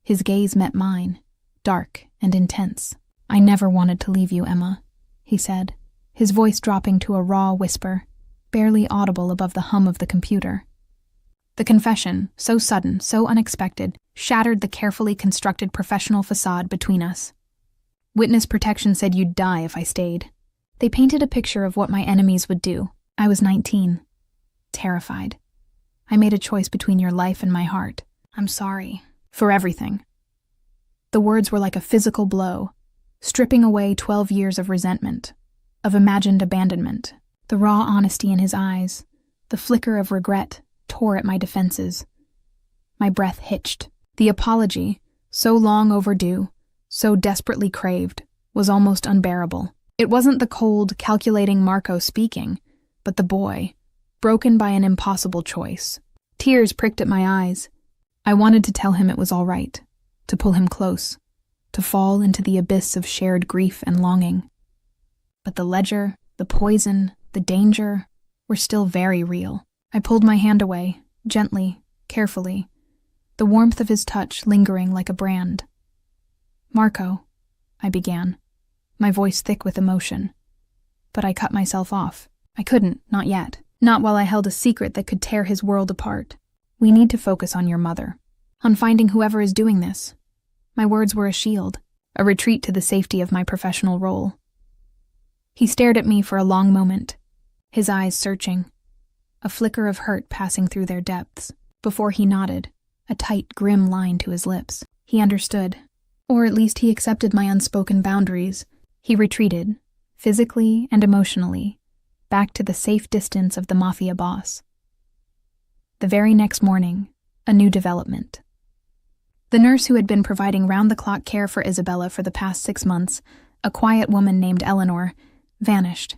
His gaze met mine, dark and intense. "I never wanted to leave you, Emma," he said, his voice dropping to a raw whisper, barely audible above the hum of the computer. The confession, so sudden, so unexpected, shattered the carefully constructed professional facade between us. Witness protection said you'd die if I stayed. They painted a picture of what my enemies would do. I was 19. Terrified. I made a choice between your life and my heart. "I'm sorry. For everything." The words were like a physical blow, stripping away 12 years of resentment, of imagined abandonment. The raw honesty in his eyes, the flicker of regret, tore at my defenses. My breath hitched. The apology, so long overdue, so desperately craved, was almost unbearable. It wasn't the cold, calculating Marco speaking, but the boy, broken by an impossible choice. Tears pricked at my eyes. I wanted to tell him it was all right, to pull him close, to fall into the abyss of shared grief and longing. But the ledger, the poison, the danger, were still very real. I pulled my hand away, gently, carefully, the warmth of his touch lingering like a brand. "Marco," I began, my voice thick with emotion. But I cut myself off. I couldn't, not yet. Not while I held a secret that could tear his world apart. "We need to focus on your mother. On finding whoever is doing this." My words were a shield, a retreat to the safety of my professional role. He stared at me for a long moment, his eyes searching, a flicker of hurt passing through their depths, before he nodded, a tight, grim line to his lips. He understood, or at least he accepted my unspoken boundaries. He retreated, physically and emotionally, back to the safe distance of the Mafia boss. The very next morning, a new development. The nurse who had been providing round-the-clock care for Isabella for the past 6 months, a quiet woman named Eleanor, vanished.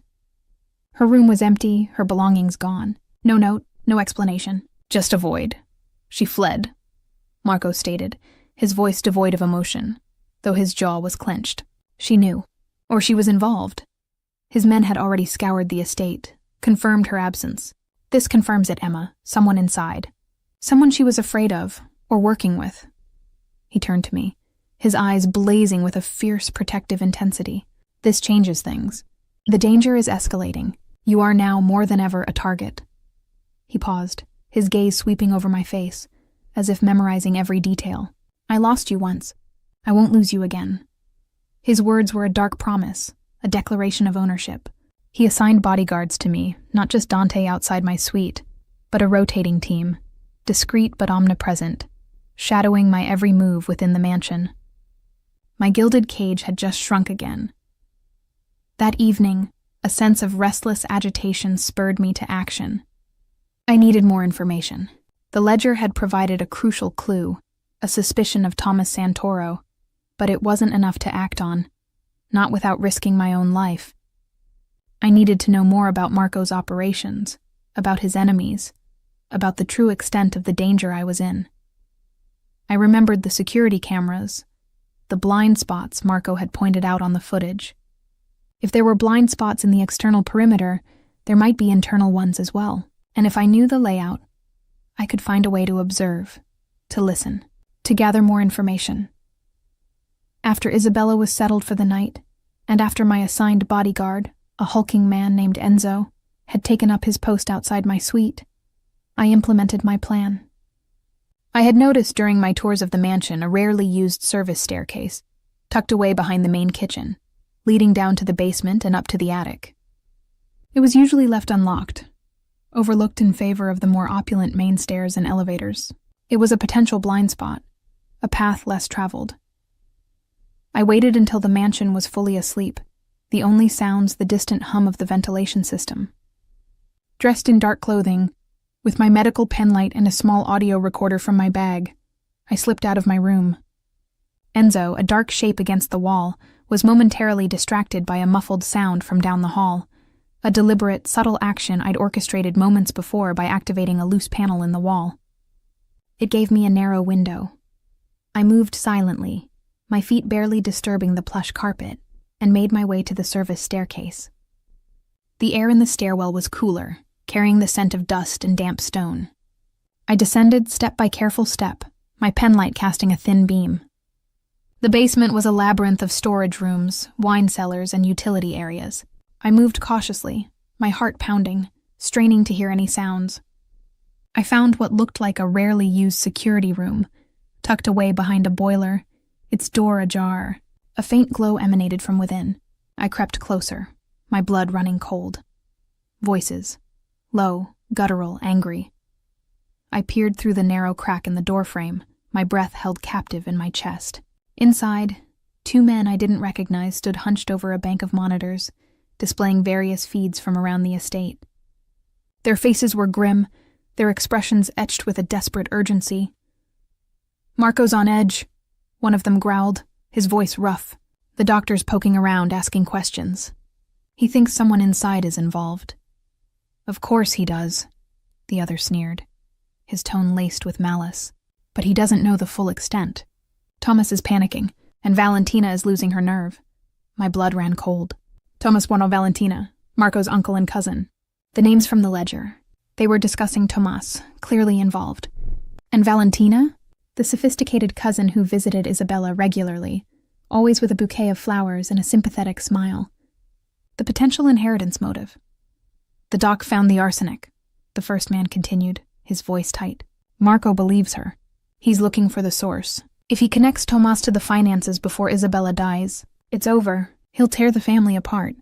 Her room was empty, her belongings gone. No note, no explanation, just a void. "She fled," Marco stated, his voice devoid of emotion, though his jaw was clenched. "She knew. Or she was involved." His men had already scoured the estate, confirmed her absence. "This confirms it, Emma. Someone inside. Someone she was afraid of, or working with." He turned to me, his eyes blazing with a fierce, protective intensity. "This changes things. The danger is escalating. You are now more than ever a target." He paused, his gaze sweeping over my face, as if memorizing every detail. "I lost you once. I won't lose you again." His words were a dark promise, a declaration of ownership. He assigned bodyguards to me, not just Dante outside my suite, but a rotating team, discreet but omnipresent, shadowing my every move within the mansion. My gilded cage had just shrunk again. That evening, a sense of restless agitation spurred me to action. I needed more information. The ledger had provided a crucial clue, a suspicion of Thomas Santoro, but it wasn't enough to act on, not without risking my own life. I needed to know more about Marco's operations, about his enemies, about the true extent of the danger I was in. I remembered the security cameras, the blind spots Marco had pointed out on the footage. If there were blind spots in the external perimeter, there might be internal ones as well. And if I knew the layout, I could find a way to observe, to listen, to gather more information. After Isabella was settled for the night, and after my assigned bodyguard, a hulking man named Enzo, had taken up his post outside my suite, I implemented my plan. I had noticed during my tours of the mansion a rarely used service staircase, tucked away behind the main kitchen, leading down to the basement and up to the attic. It was usually left unlocked, overlooked in favor of the more opulent main stairs and elevators. It was a potential blind spot, a path less traveled. I waited until the mansion was fully asleep, the only sounds the distant hum of the ventilation system. Dressed in dark clothing, with my medical penlight and a small audio recorder from my bag, I slipped out of my room. Enzo, a dark shape against the wall, was momentarily distracted by a muffled sound from down the hall, a deliberate, subtle action I'd orchestrated moments before by activating a loose panel in the wall. It gave me a narrow window. I moved silently, my feet barely disturbing the plush carpet, and made my way to the service staircase. The air in the stairwell was cooler, carrying the scent of dust and damp stone. I descended step by careful step, my penlight casting a thin beam. The basement was a labyrinth of storage rooms, wine cellars, and utility areas. I moved cautiously, my heart pounding, straining to hear any sounds. I found what looked like a rarely used security room, tucked away behind a boiler, its door ajar. A faint glow emanated from within. I crept closer, my blood running cold. Voices. Low, guttural, angry. I peered through the narrow crack in the doorframe, my breath held captive in my chest. Inside, 2 men I didn't recognize stood hunched over a bank of monitors, displaying various feeds from around the estate. Their faces were grim, their expressions etched with a desperate urgency. "Marco's on edge," one of them growled, his voice rough. "The doctor's poking around, asking questions. He thinks someone inside is involved." "Of course he does," the other sneered, his tone laced with malice. "But he doesn't know the full extent. Thomas is panicking, and Valentina is losing her nerve." My blood ran cold. "Thomas bueno Valentina. Marco's uncle and cousin. The names from the ledger. They were discussing Tomas, clearly involved. And Valentina? The sophisticated cousin who visited Isabella regularly, always with a bouquet of flowers and a sympathetic smile. The potential inheritance motive. The doc found the arsenic, the first man continued, his voice tight. Marco believes her. He's looking for the source. If he connects Tomas to the finances before Isabella dies, it's over. He'll tear the family apart.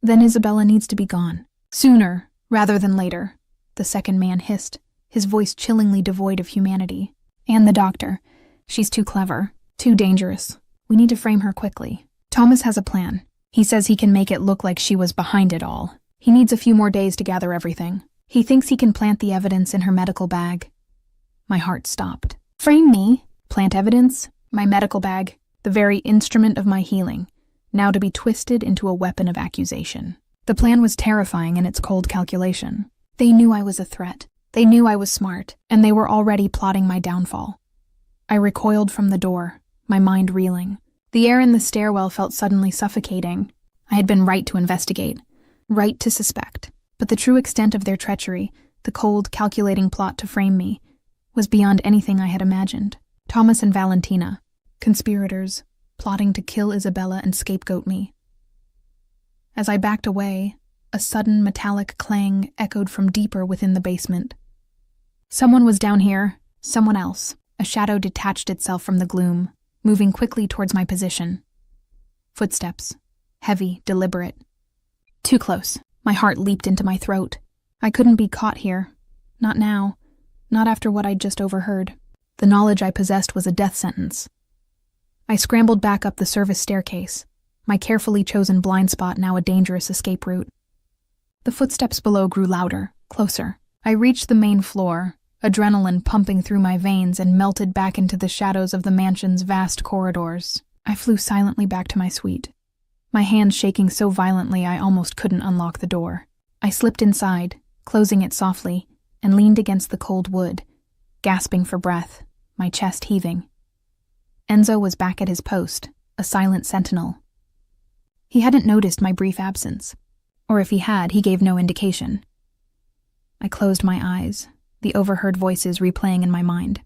Then Isabella needs to be gone. Sooner, rather than later, the second man hissed, his voice chillingly devoid of humanity. And the doctor. She's too clever, too dangerous. We need to frame her quickly. Thomas has a plan. He says he can make it look like she was behind it all. He needs a few more days to gather everything. He thinks he can plant the evidence in her medical bag. My heart stopped. Frame me? Plant evidence? My medical bag, the very instrument of my healing, now to be twisted into a weapon of accusation. The plan was terrifying in its cold calculation. They knew I was a threat. They knew I was smart, and they were already plotting my downfall. I recoiled from the door, my mind reeling. The air in the stairwell felt suddenly suffocating. I had been right to investigate, right to suspect, but the true extent of their treachery, the cold, calculating plot to frame me, was beyond anything I had imagined. Thomas and Valentina, conspirators, plotting to kill Isabella and scapegoat me. As I backed away, a sudden metallic clang echoed from deeper within the basement. Someone was down here, someone else. A shadow detached itself from the gloom, moving quickly towards my position. Footsteps, heavy, deliberate. Too close. My heart leaped into my throat. I couldn't be caught here. Not now. Not after what I'd just overheard. The knowledge I possessed was a death sentence. I scrambled back up the service staircase, my carefully chosen blind spot now a dangerous escape route. The footsteps below grew louder, closer. I reached the main floor, adrenaline pumping through my veins, and melted back into the shadows of the mansion's vast corridors. I flew silently back to my suite, my hands shaking so violently I almost couldn't unlock the door. I slipped inside, closing it softly, and leaned against the cold wood, gasping for breath, my chest heaving. Enzo was back at his post, a silent sentinel. He hadn't noticed my brief absence, or if he had, he gave no indication. I closed my eyes, the overheard voices replaying in my mind.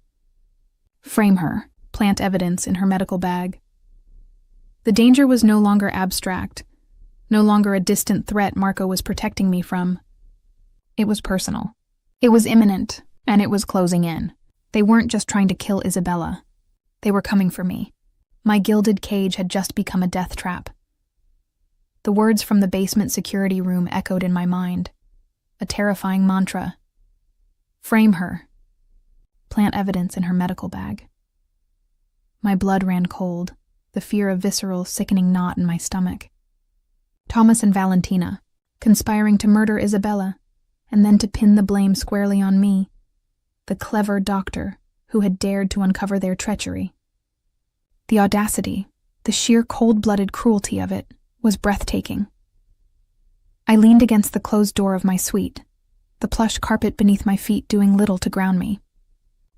Frame her, plant evidence in her medical bag. The danger was no longer abstract, no longer a distant threat Marco was protecting me from. It was personal. It was imminent, and it was closing in. They weren't just trying to kill Isabella. They were coming for me. My gilded cage had just become a death trap. The words from the basement security room echoed in my mind, a terrifying mantra. Frame her. Plant evidence in her medical bag. My blood ran cold, the fear a visceral, sickening knot in my stomach. Thomas and Valentina, conspiring to murder Isabella, and then to pin the blame squarely on me, the clever doctor who had dared to uncover their treachery. The audacity, the sheer cold-blooded cruelty of it, was breathtaking. I leaned against the closed door of my suite, the plush carpet beneath my feet doing little to ground me.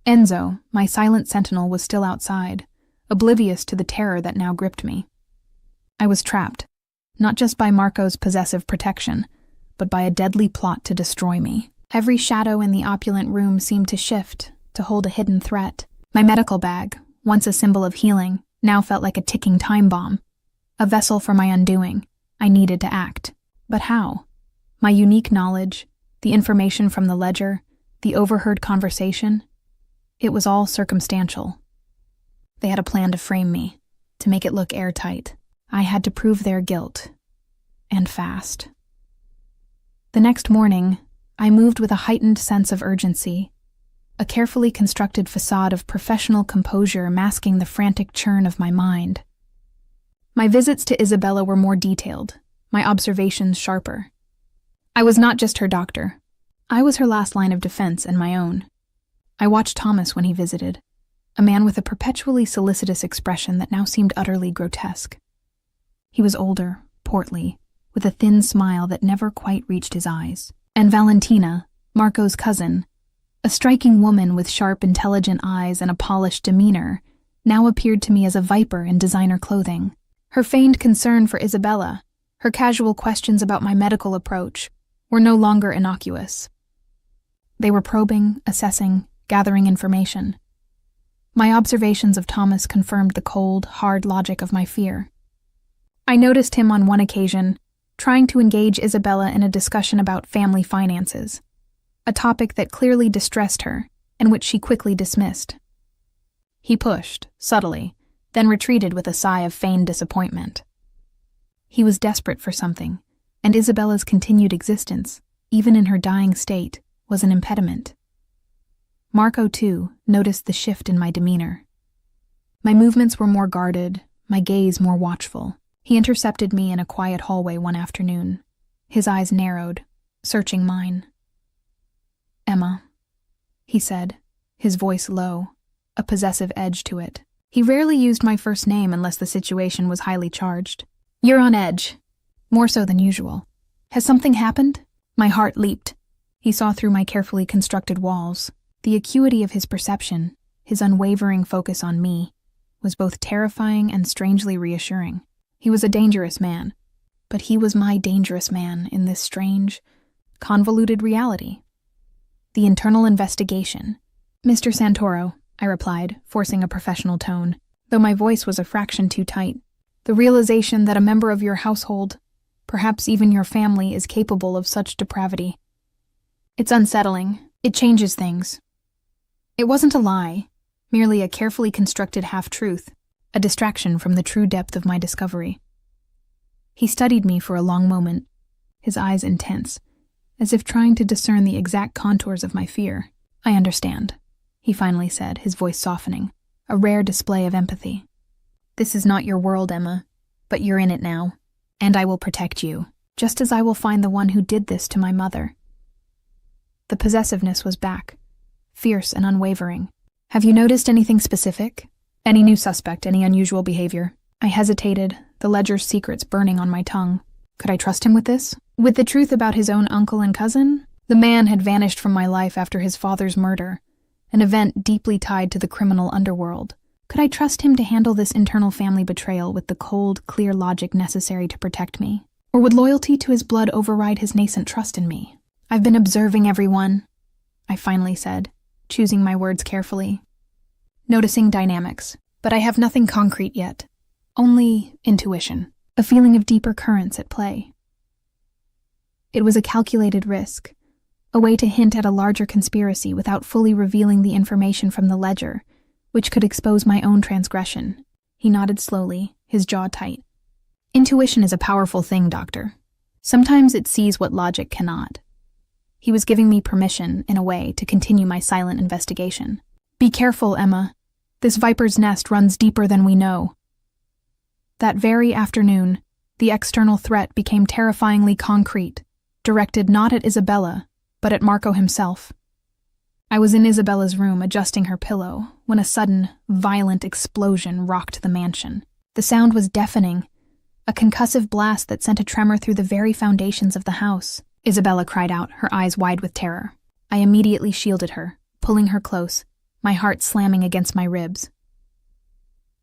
Enzo, my silent sentinel, was still outside, oblivious to the terror that now gripped me. I was trapped, not just by Marco's possessive protection, but by a deadly plot to destroy me. Every shadow in the opulent room seemed to shift, to hold a hidden threat. My medical bag, once a symbol of healing, now felt like a ticking time bomb, a vessel for my undoing. I needed to act. But how? My unique knowledge, the information from the ledger, the overheard conversation, it was all circumstantial. They had a plan to frame me, to make it look airtight. I had to prove their guilt. And fast. The next morning, I moved with a heightened sense of urgency, a carefully constructed facade of professional composure masking the frantic churn of my mind. My visits to Isabella were more detailed, my observations sharper. I was not just her doctor. I was her last line of defense and my own. I watched Thomas when he visited, a man with a perpetually solicitous expression that now seemed utterly grotesque. He was older, portly, with a thin smile that never quite reached his eyes. And Valentina, Marco's cousin, a striking woman with sharp, intelligent eyes and a polished demeanor, now appeared to me as a viper in designer clothing. Her feigned concern for Isabella, Her casual questions about my medical approach were no longer innocuous. They were probing, assessing, gathering information. My observations of Thomas confirmed the cold, hard logic of my fear. I noticed him on one occasion trying to engage Isabella in a discussion about family finances, a topic that clearly distressed her and which she quickly dismissed. He pushed, subtly, then retreated with a sigh of feigned disappointment. He was desperate for something, and Isabella's continued existence, even in her dying state, was an impediment. Marco, too, noticed the shift in my demeanor. My movements were more guarded, my gaze more watchful. He intercepted me in a quiet hallway one afternoon. His eyes narrowed, searching mine. "Emma," he said, his voice low, a possessive edge to it. He rarely used my first name unless the situation was highly charged. "You're on edge. More so than usual. Has something happened?" My heart leaped. He saw through my carefully constructed walls. The acuity of his perception, his unwavering focus on me, was both terrifying and strangely reassuring. He was a dangerous man, but he was my dangerous man in this strange, convoluted reality. "The internal investigation." "Mr. Santoro," I replied, forcing a professional tone, though my voice was a fraction too tight. "The realization that a member of your household, perhaps even your family, is capable of such depravity. It's unsettling. It changes things." It wasn't a lie, merely a carefully constructed half-truth, a distraction from the true depth of my discovery. He studied me for a long moment, his eyes intense, as if trying to discern the exact contours of my fear. "I understand," he finally said, his voice softening, a rare display of empathy. "This is not your world, Emma, but you're in it now, and I will protect you, just as I will find the one who did this to my mother." The possessiveness was back, fierce and unwavering. "Have you noticed anything specific? Any new suspect, any unusual behavior?" I hesitated, the ledger's secrets burning on my tongue. Could I trust him with this? With the truth about his own uncle and cousin? The man had vanished from my life after his father's murder, an event deeply tied to the criminal underworld. Could I trust him to handle this internal family betrayal with the cold, clear logic necessary to protect me? Or would loyalty to his blood override his nascent trust in me? "I've been observing everyone," I finally said, choosing my words carefully. "Noticing dynamics, but I have nothing concrete yet. Only intuition, a feeling of deeper currents at play." It was a calculated risk, a way to hint at a larger conspiracy without fully revealing the information from the ledger, which could expose my own transgression. He nodded slowly, his jaw tight. "Intuition is a powerful thing, Doctor. Sometimes it sees what logic cannot." He was giving me permission, in a way, to continue my silent investigation. "Be careful, Emma. This viper's nest runs deeper than we know." That very afternoon, the external threat became terrifyingly concrete, directed not at Isabella, but at Marco himself. I was in Isabella's room adjusting her pillow when a sudden, violent explosion rocked the mansion. The sound was deafening, a concussive blast that sent a tremor through the very foundations of the house. Isabella cried out, her eyes wide with terror. I immediately shielded her, pulling her close, my heart slamming against my ribs.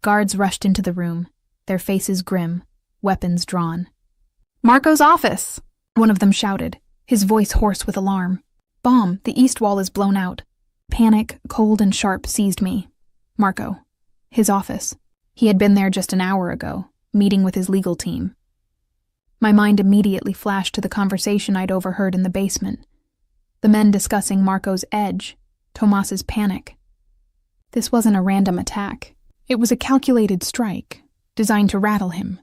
Guards rushed into the room, their faces grim, weapons drawn. "Marco's office!" one of them shouted, his voice hoarse with alarm. "Bomb, the east wall is blown out." Panic, cold and sharp, seized me. Marco. His office. He had been there just an hour ago, meeting with his legal team. My mind immediately flashed to the conversation I'd overheard in the basement. The men discussing Marco's edge, Tomas's panic. This wasn't a random attack. It was a calculated strike, designed to rattle him,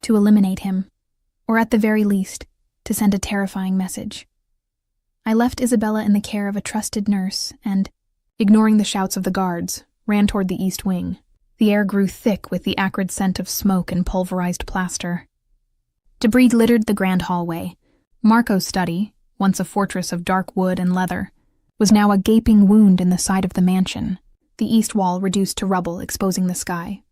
to eliminate him, or at the very least, to send a terrifying message. I left Isabella in the care of a trusted nurse and, ignoring the shouts of the guards, ran toward the east wing. The air grew thick with the acrid scent of smoke and pulverized plaster. Debris littered the grand hallway. Marco's study, once a fortress of dark wood and leather, was now a gaping wound in the side of the mansion, the east wall reduced to rubble exposing the sky.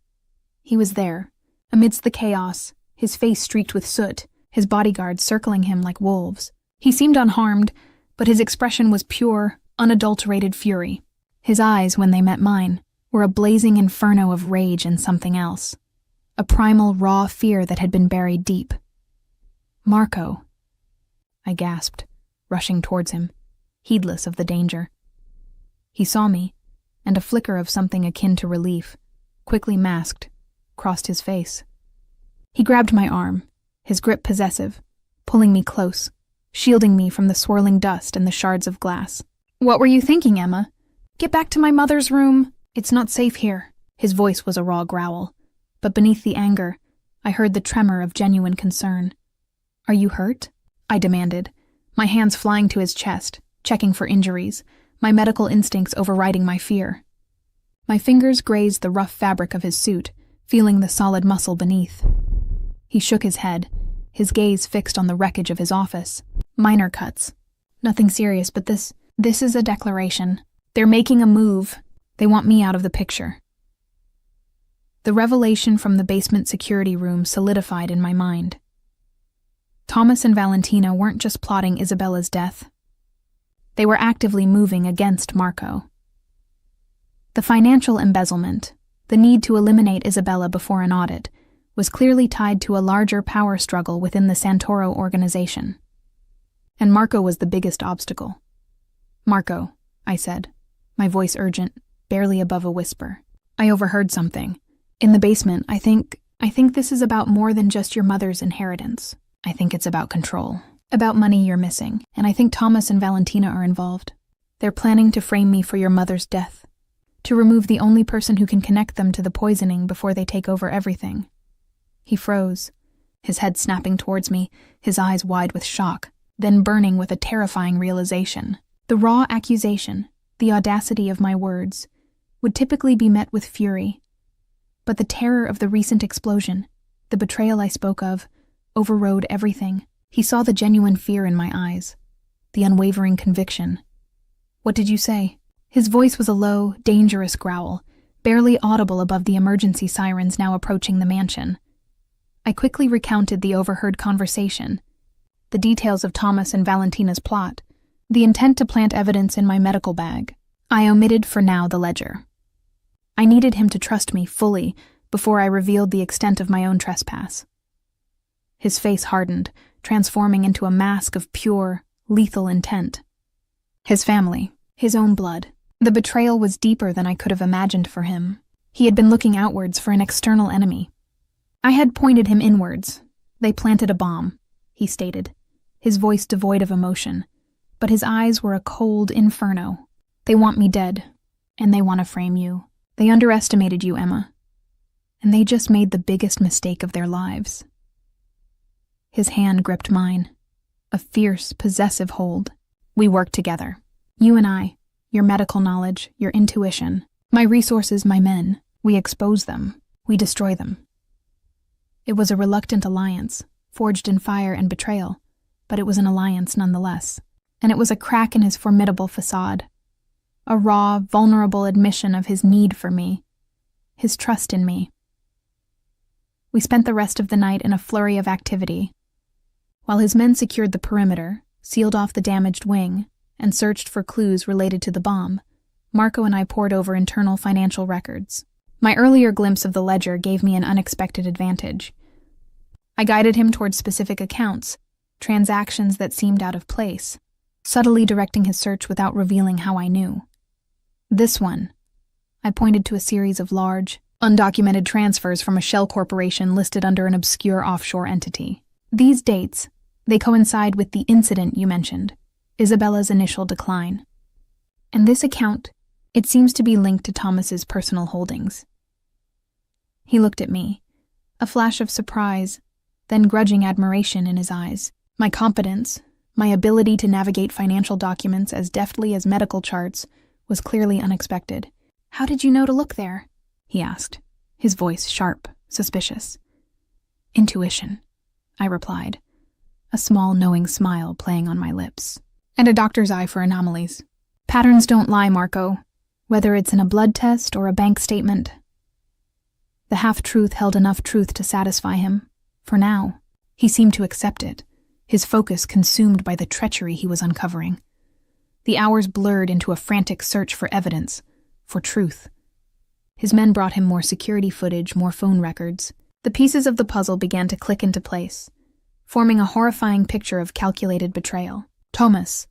He was there, amidst the chaos, his face streaked with soot, his bodyguards circling him like wolves. He seemed unharmed, but his expression was pure, unadulterated fury. His eyes, when they met mine, were a blazing inferno of rage and something else, a primal, raw fear that had been buried deep. Marco, I gasped, rushing towards him, heedless of the danger. He saw me, and a flicker of something akin to relief, quickly masked, crossed his face. He grabbed my arm, his grip possessive, pulling me close, shielding me from the swirling dust and the shards of glass. "What were you thinking, Emma? Get back to my mother's room. It's not safe here." His voice was a raw growl, but beneath the anger, I heard the tremor of genuine concern. "Are you hurt?" I demanded, my hands flying to his chest, checking for injuries, my medical instincts overriding my fear. My fingers grazed the rough fabric of his suit, feeling the solid muscle beneath. He shook his head, his gaze fixed on the wreckage of his office. "Minor cuts. Nothing serious, but this is a declaration. They're making a move. They want me out of the picture." The revelation from the basement security room solidified in my mind. Thomas and Valentina weren't just plotting Isabella's death. They were actively moving against Marco. The financial embezzlement, the need to eliminate Isabella before an audit, was clearly tied to a larger power struggle within the Santoro organization. And Marco was the biggest obstacle. "Marco," I said, my voice urgent, barely above a whisper. "I overheard something. In the basement, I think this is about more than just your mother's inheritance. I think it's about control, about money you're missing, and I think Thomas and Valentina are involved. They're planning to frame me for your mother's death, to remove the only person who can connect them to the poisoning before they take over everything." He froze, his head snapping towards me, his eyes wide with shock, then burning with a terrifying realization. The raw accusation, the audacity of my words, would typically be met with fury. But the terror of the recent explosion, the betrayal I spoke of, overrode everything. He saw the genuine fear in my eyes, the unwavering conviction. "What did you say?" His voice was a low, dangerous growl, barely audible above the emergency sirens now approaching the mansion. I quickly recounted the overheard conversation, the details of Thomas and Valentina's plot, the intent to plant evidence in my medical bag. I omitted for now the ledger. I needed him to trust me fully before I revealed the extent of my own trespass. His face hardened, transforming into a mask of pure, lethal intent. His family, his own blood. The betrayal was deeper than I could have imagined for him. He had been looking outwards for an external enemy. I had pointed him inwards. "They planted a bomb," he stated, his voice devoid of emotion, but his eyes were a cold inferno. "They want me dead, and they want to frame you. They underestimated you, Emma. And they just made the biggest mistake of their lives." His hand gripped mine, a fierce, possessive hold. "We worked together. You and I, your medical knowledge, your intuition, my resources, my men. We expose them. We destroy them." It was a reluctant alliance, forged in fire and betrayal, but it was an alliance nonetheless. And it was a crack in his formidable facade. A raw, vulnerable admission of his need for me, his trust in me. We spent the rest of the night in a flurry of activity. While his men secured the perimeter, sealed off the damaged wing, and searched for clues related to the bomb, Marco and I pored over internal financial records. My earlier glimpse of the ledger gave me an unexpected advantage. I guided him towards specific accounts, transactions that seemed out of place, subtly directing his search without revealing how I knew. "This one." I pointed to a series of large, undocumented transfers from a shell corporation listed under an obscure offshore entity. "These dates, they coincide with the incident you mentioned, Isabella's initial decline. And this account, it seems to be linked to Thomas's personal holdings." He looked at me, a flash of surprise, then grudging admiration in his eyes. My competence, my ability to navigate financial documents as deftly as medical charts, was clearly unexpected. "How did you know to look there?" he asked, his voice sharp, suspicious. "Intuition," I replied, a small knowing smile playing on my lips. "And a doctor's eye for anomalies. Patterns don't lie, Marco, whether it's in a blood test or a bank statement." The half-truth held enough truth to satisfy him. For now, he seemed to accept it, his focus consumed by the treachery he was uncovering. The hours blurred into a frantic search for evidence, for truth. His men brought him more security footage, more phone records. The pieces of the puzzle began to click into place. forming a horrifying picture of calculated betrayal. Thomas,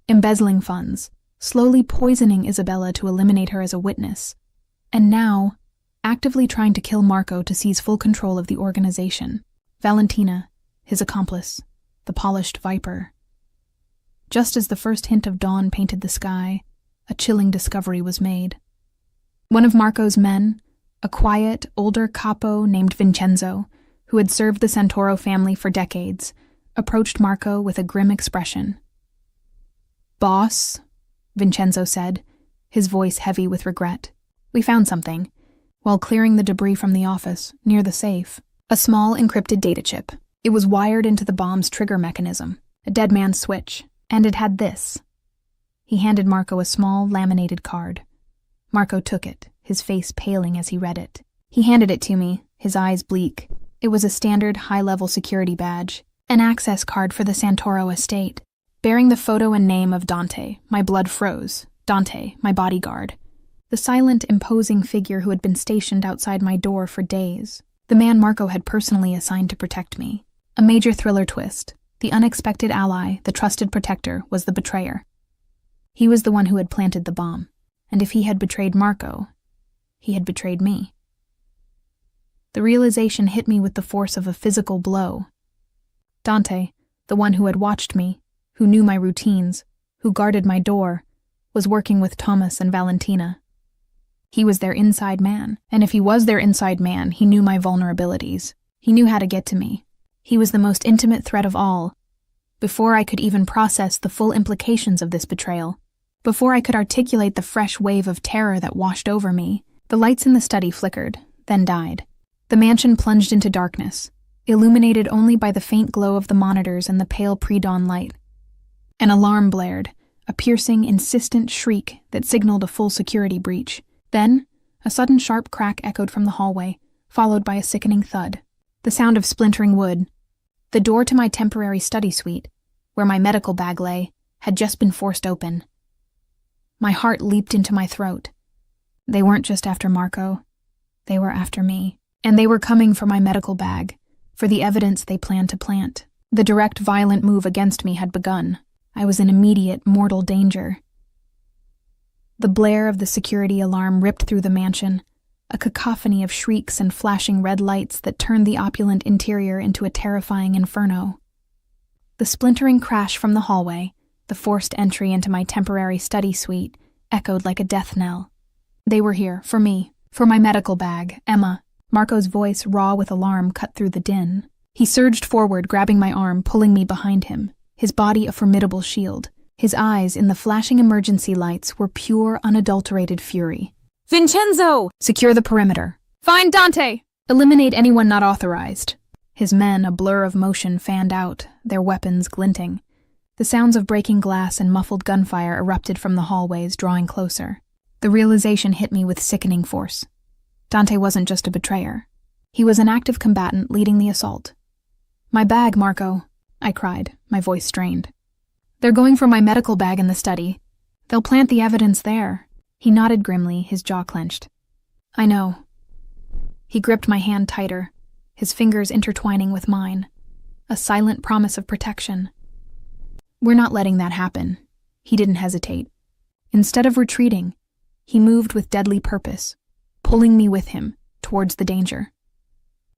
embezzling funds, slowly poisoning Isabella to eliminate her as a witness, and now actively trying to kill Marco to seize full control of the organization. Valentina, his accomplice, the polished viper. Just as the first hint of dawn painted the sky, a chilling discovery was made. One of Marco's men, a quiet, older capo named Vincenzo, who had served the Santoro family for decades, approached Marco with a grim expression. "Boss," Vincenzo said, his voice heavy with regret. "We found something, while clearing the debris from the office, near the safe. A small encrypted data chip. It was wired into the bomb's trigger mechanism, a dead man's switch, and it had this." He handed Marco a small, laminated card. Marco took it, his face paling as he read it. He handed it to me, his eyes bleak. It was a standard high-level security badge, an access card for the Santoro estate. Bearing the photo and name of Dante, my blood froze. Dante, my bodyguard. The silent, imposing figure who had been stationed outside my door for days. The man Marco had personally assigned to protect me. A major thriller twist. The unexpected ally, the trusted protector, was the betrayer. He was the one who had planted the bomb, and if he had betrayed Marco, he had betrayed me. The realization hit me with the force of a physical blow. Dante, the one who had watched me, who knew my routines, who guarded my door, was working with Thomas and Valentina. He was their inside man, and if he was their inside man, he knew my vulnerabilities. He knew how to get to me. He was the most intimate threat of all. Before I could even process the full implications of this betrayal, before I could articulate the fresh wave of terror that washed over me, the lights in the study flickered, then died. The mansion plunged into darkness, illuminated only by the faint glow of the monitors and the pale pre-dawn light. An alarm blared, a piercing, insistent shriek that signaled a full security breach. Then, a sudden sharp crack echoed from the hallway, followed by a sickening thud. The sound of splintering wood. The door to my temporary study suite, where my medical bag lay, had just been forced open. My heart leaped into my throat. They weren't just after Marco. They were after me. And they were coming for my medical bag, for the evidence they planned to plant. The direct, violent move against me had begun. I was in immediate, mortal danger. The blare of the security alarm ripped through the mansion, a cacophony of shrieks and flashing red lights that turned the opulent interior into a terrifying inferno. The splintering crash from the hallway, the forced entry into my temporary study suite, echoed like a death knell. They were here, for me, for my medical bag, Emma. Marco's voice, raw with alarm, cut through the din. He surged forward, grabbing my arm, pulling me behind him, his body a formidable shield. His eyes, in the flashing emergency lights, were pure, unadulterated fury. "Vincenzo! Secure the perimeter. Find Dante! Eliminate anyone not authorized." His men, a blur of motion, fanned out, their weapons glinting. The sounds of breaking glass and muffled gunfire erupted from the hallways, drawing closer. The realization hit me with sickening force. Dante wasn't just a betrayer. He was an active combatant leading the assault. "My bag, Marco," I cried, my voice strained. "They're going for my medical bag in the study. They'll plant the evidence there." He nodded grimly, his jaw clenched. "I know." He gripped my hand tighter, his fingers intertwining with mine. A silent promise of protection. "We're not letting that happen." He didn't hesitate. Instead of retreating, he moved with deadly purpose, pulling me with him towards the danger.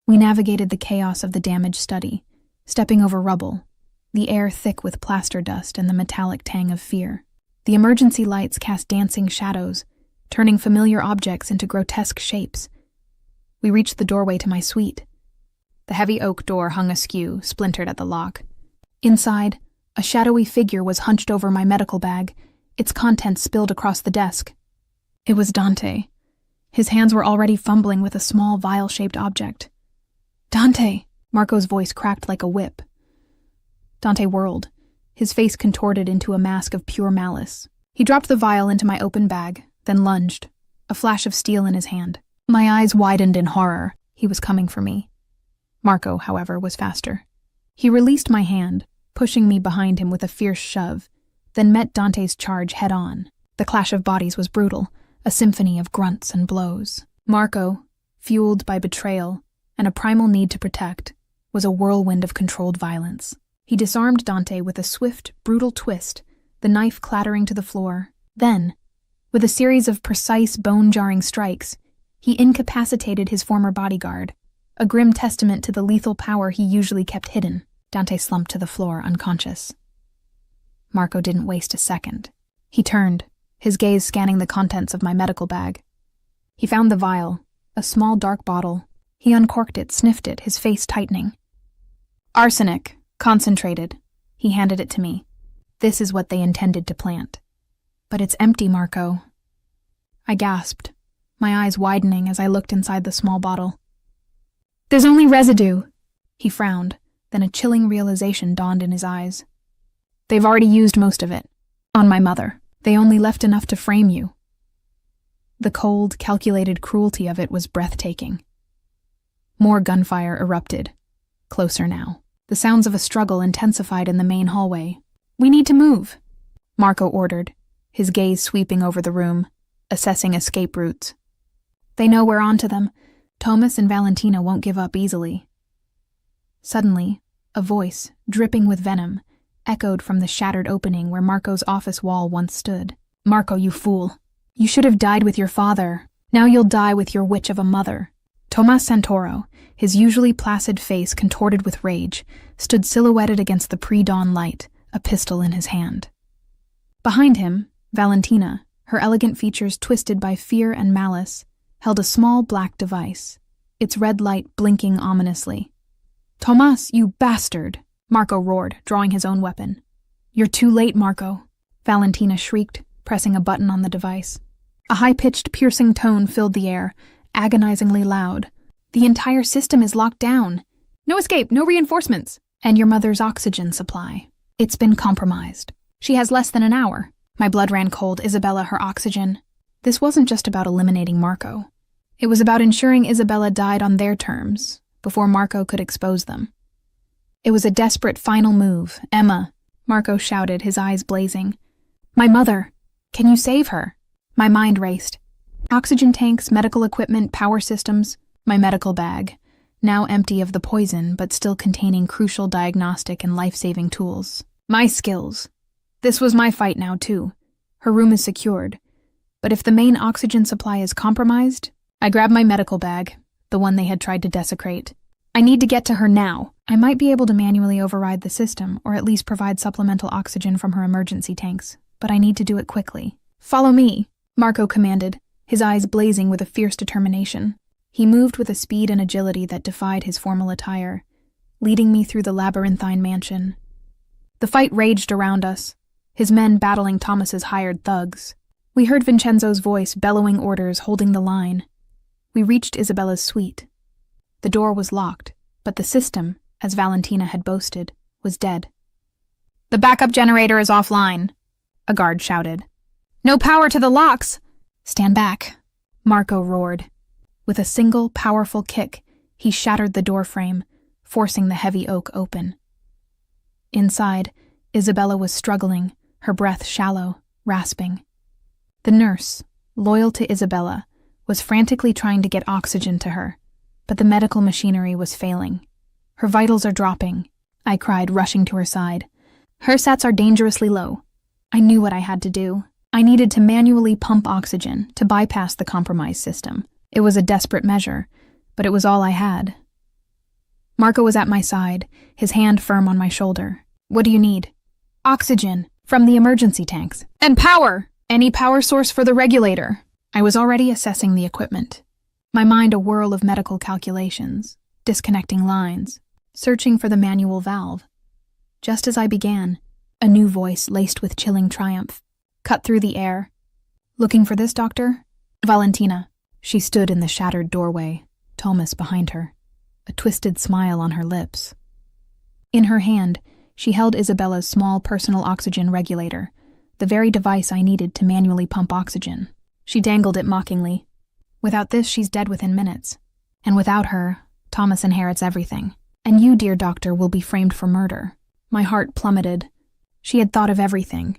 We navigated the chaos of the damaged study, stepping over rubble, the air thick with plaster dust and the metallic tang of fear. The emergency lights cast dancing shadows, turning familiar objects into grotesque shapes. We reached the doorway to my suite. The heavy oak door hung askew, splintered at the lock. Inside, a shadowy figure was hunched over my medical bag, its contents spilled across the desk. It was Dante. His hands were already fumbling with a small vial-shaped object. "Dante!" Marco's voice cracked like a whip. Dante whirled, his face contorted into a mask of pure malice. He dropped the vial into my open bag, then lunged, a flash of steel in his hand. My eyes widened in horror. He was coming for me. Marco, however, was faster. He released my hand, pushing me behind him with a fierce shove, then met Dante's charge head-on. The clash of bodies was brutal, a symphony of grunts and blows. Marco, fueled by betrayal and a primal need to protect, was a whirlwind of controlled violence. He disarmed Dante with a swift, brutal twist, the knife clattering to the floor. Then, with a series of precise, bone-jarring strikes, he incapacitated his former bodyguard, a grim testament to the lethal power he usually kept hidden. Dante slumped to the floor, unconscious. Marco didn't waste a second. He turned, his gaze scanning the contents of my medical bag. He found the vial, a small dark bottle. He uncorked it, sniffed it, his face tightening. Arsenic, concentrated. He handed it to me. This is what they intended to plant. But it's empty, Marco. I gasped, my eyes widening as I looked inside the small bottle. There's only residue. He frowned, then a chilling realization dawned in his eyes. They've already used most of it. On my mother. They only left enough to frame you. The cold, calculated cruelty of it was breathtaking. More gunfire erupted. Closer now. The sounds of a struggle intensified in the main hallway. We need to move, Marco ordered, his gaze sweeping over the room, assessing escape routes. They know we're onto them. Thomas and Valentina won't give up easily. Suddenly, a voice, dripping with venom, echoed from the shattered opening where Marco's office wall once stood. Marco, you fool. You should have died with your father. Now you'll die with your witch of a mother. Tomas Santoro, his usually placid face contorted with rage, stood silhouetted against the pre-dawn light, a pistol in his hand. Behind him, Valentina, her elegant features twisted by fear and malice, held a small black device, its red light blinking ominously. Tomas, you bastard! Marco roared, drawing his own weapon. You're too late, Marco, Valentina shrieked, pressing a button on the device. A high-pitched, piercing tone filled the air, agonizingly loud. The entire system is locked down. No escape, no reinforcements. And your mother's oxygen supply. It's been compromised. She has less than an hour. My blood ran cold. Isabella, her oxygen. This wasn't just about eliminating Marco. It was about ensuring Isabella died on their terms, before Marco could expose them. It was a desperate final move. Emma, Marco shouted, his eyes blazing. My mother. Can you save her? My mind raced. Oxygen tanks, medical equipment, power systems, my medical bag, now empty of the poison but still containing crucial diagnostic and life-saving tools. My skills. This was my fight now, too. Her room is secured. But if the main oxygen supply is compromised, I grabbed my medical bag, the one they had tried to desecrate. I need to get to her now. I might be able to manually override the system, or at least provide supplemental oxygen from her emergency tanks, but I need to do it quickly. Follow me, Marco commanded, his eyes blazing with a fierce determination. He moved with a speed and agility that defied his formal attire, leading me through the labyrinthine mansion. The fight raged around us, his men battling Thomas's hired thugs. We heard Vincenzo's voice bellowing orders, holding the line. We reached Isabella's suite. The door was locked, but the system, as Valentina had boasted, was dead. The backup generator is offline, a guard shouted. No power to the locks! Stand back, Marco roared. With a single, powerful kick, he shattered the doorframe, forcing the heavy oak open. Inside, Isabella was struggling, her breath shallow, rasping. The nurse, loyal to Isabella, was frantically trying to get oxygen to her, but the medical machinery was failing. Her vitals are dropping, I cried, rushing to her side. Her sats are dangerously low. I knew what I had to do. I needed to manually pump oxygen to bypass the compromised system. It was a desperate measure, but it was all I had. Marco was at my side, his hand firm on my shoulder. What do you need? Oxygen, from the emergency tanks. And power! Any power source for the regulator. I was already assessing the equipment, my mind a whirl of medical calculations, disconnecting lines, searching for the manual valve. Just as I began, a new voice laced with chilling triumph cut through the air. Looking for this, doctor? Valentina. She stood in the shattered doorway, Thomas behind her, a twisted smile on her lips. In her hand, she held Isabella's small personal oxygen regulator, the very device I needed to manually pump oxygen. She dangled it mockingly. Without this, she's dead within minutes. And without her, Thomas inherits everything. And you, dear doctor, will be framed for murder. My heart plummeted. She had thought of everything.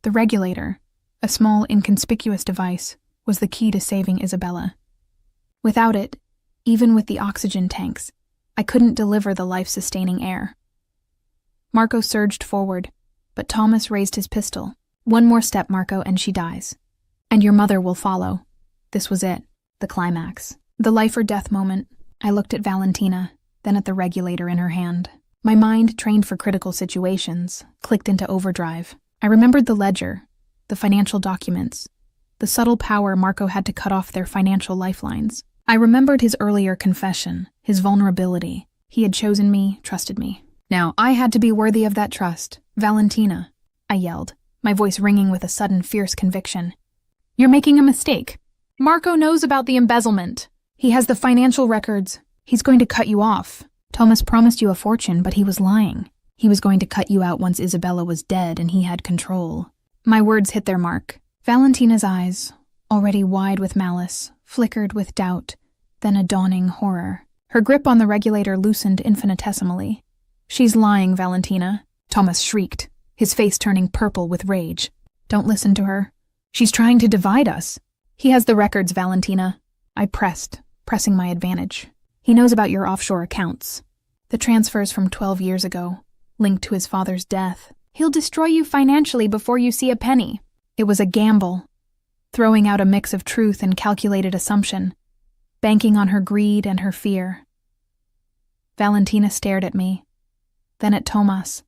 The regulator, a small, inconspicuous device, was the key to saving Isabella. Without it, even with the oxygen tanks, I couldn't deliver the life-sustaining air. Marco surged forward, but Thomas raised his pistol. "One more step, Marco, and she dies. And your mother will follow." This was it, the climax. The life-or-death moment. I looked at Valentina, then at the regulator in her hand. My mind, trained for critical situations, clicked into overdrive. I remembered the ledger, the financial documents, the subtle power Marco had to cut off their financial lifelines. I remembered his earlier confession, his vulnerability. He had chosen me, trusted me. Now, I had to be worthy of that trust. "Valentina," I yelled, my voice ringing with a sudden fierce conviction. "You're making a mistake. Marco knows about the embezzlement. He has the financial records. He's going to cut you off. Thomas promised you a fortune, but he was lying. He was going to cut you out once Isabella was dead and he had control." My words hit their mark. Valentina's eyes, already wide with malice, flickered with doubt, then a dawning horror. Her grip on the regulator loosened infinitesimally. "She's lying, Valentina," Thomas shrieked, his face turning purple with rage. "Don't listen to her. She's trying to divide us." "He has the records, Valentina," I pressing my advantage. "He knows about your offshore accounts. The transfers from 12 years ago, linked to his father's death. He'll destroy you financially before you see a penny." It was a gamble, throwing out a mix of truth and calculated assumption, banking on her greed and her fear. Valentina stared at me, then at Thomas,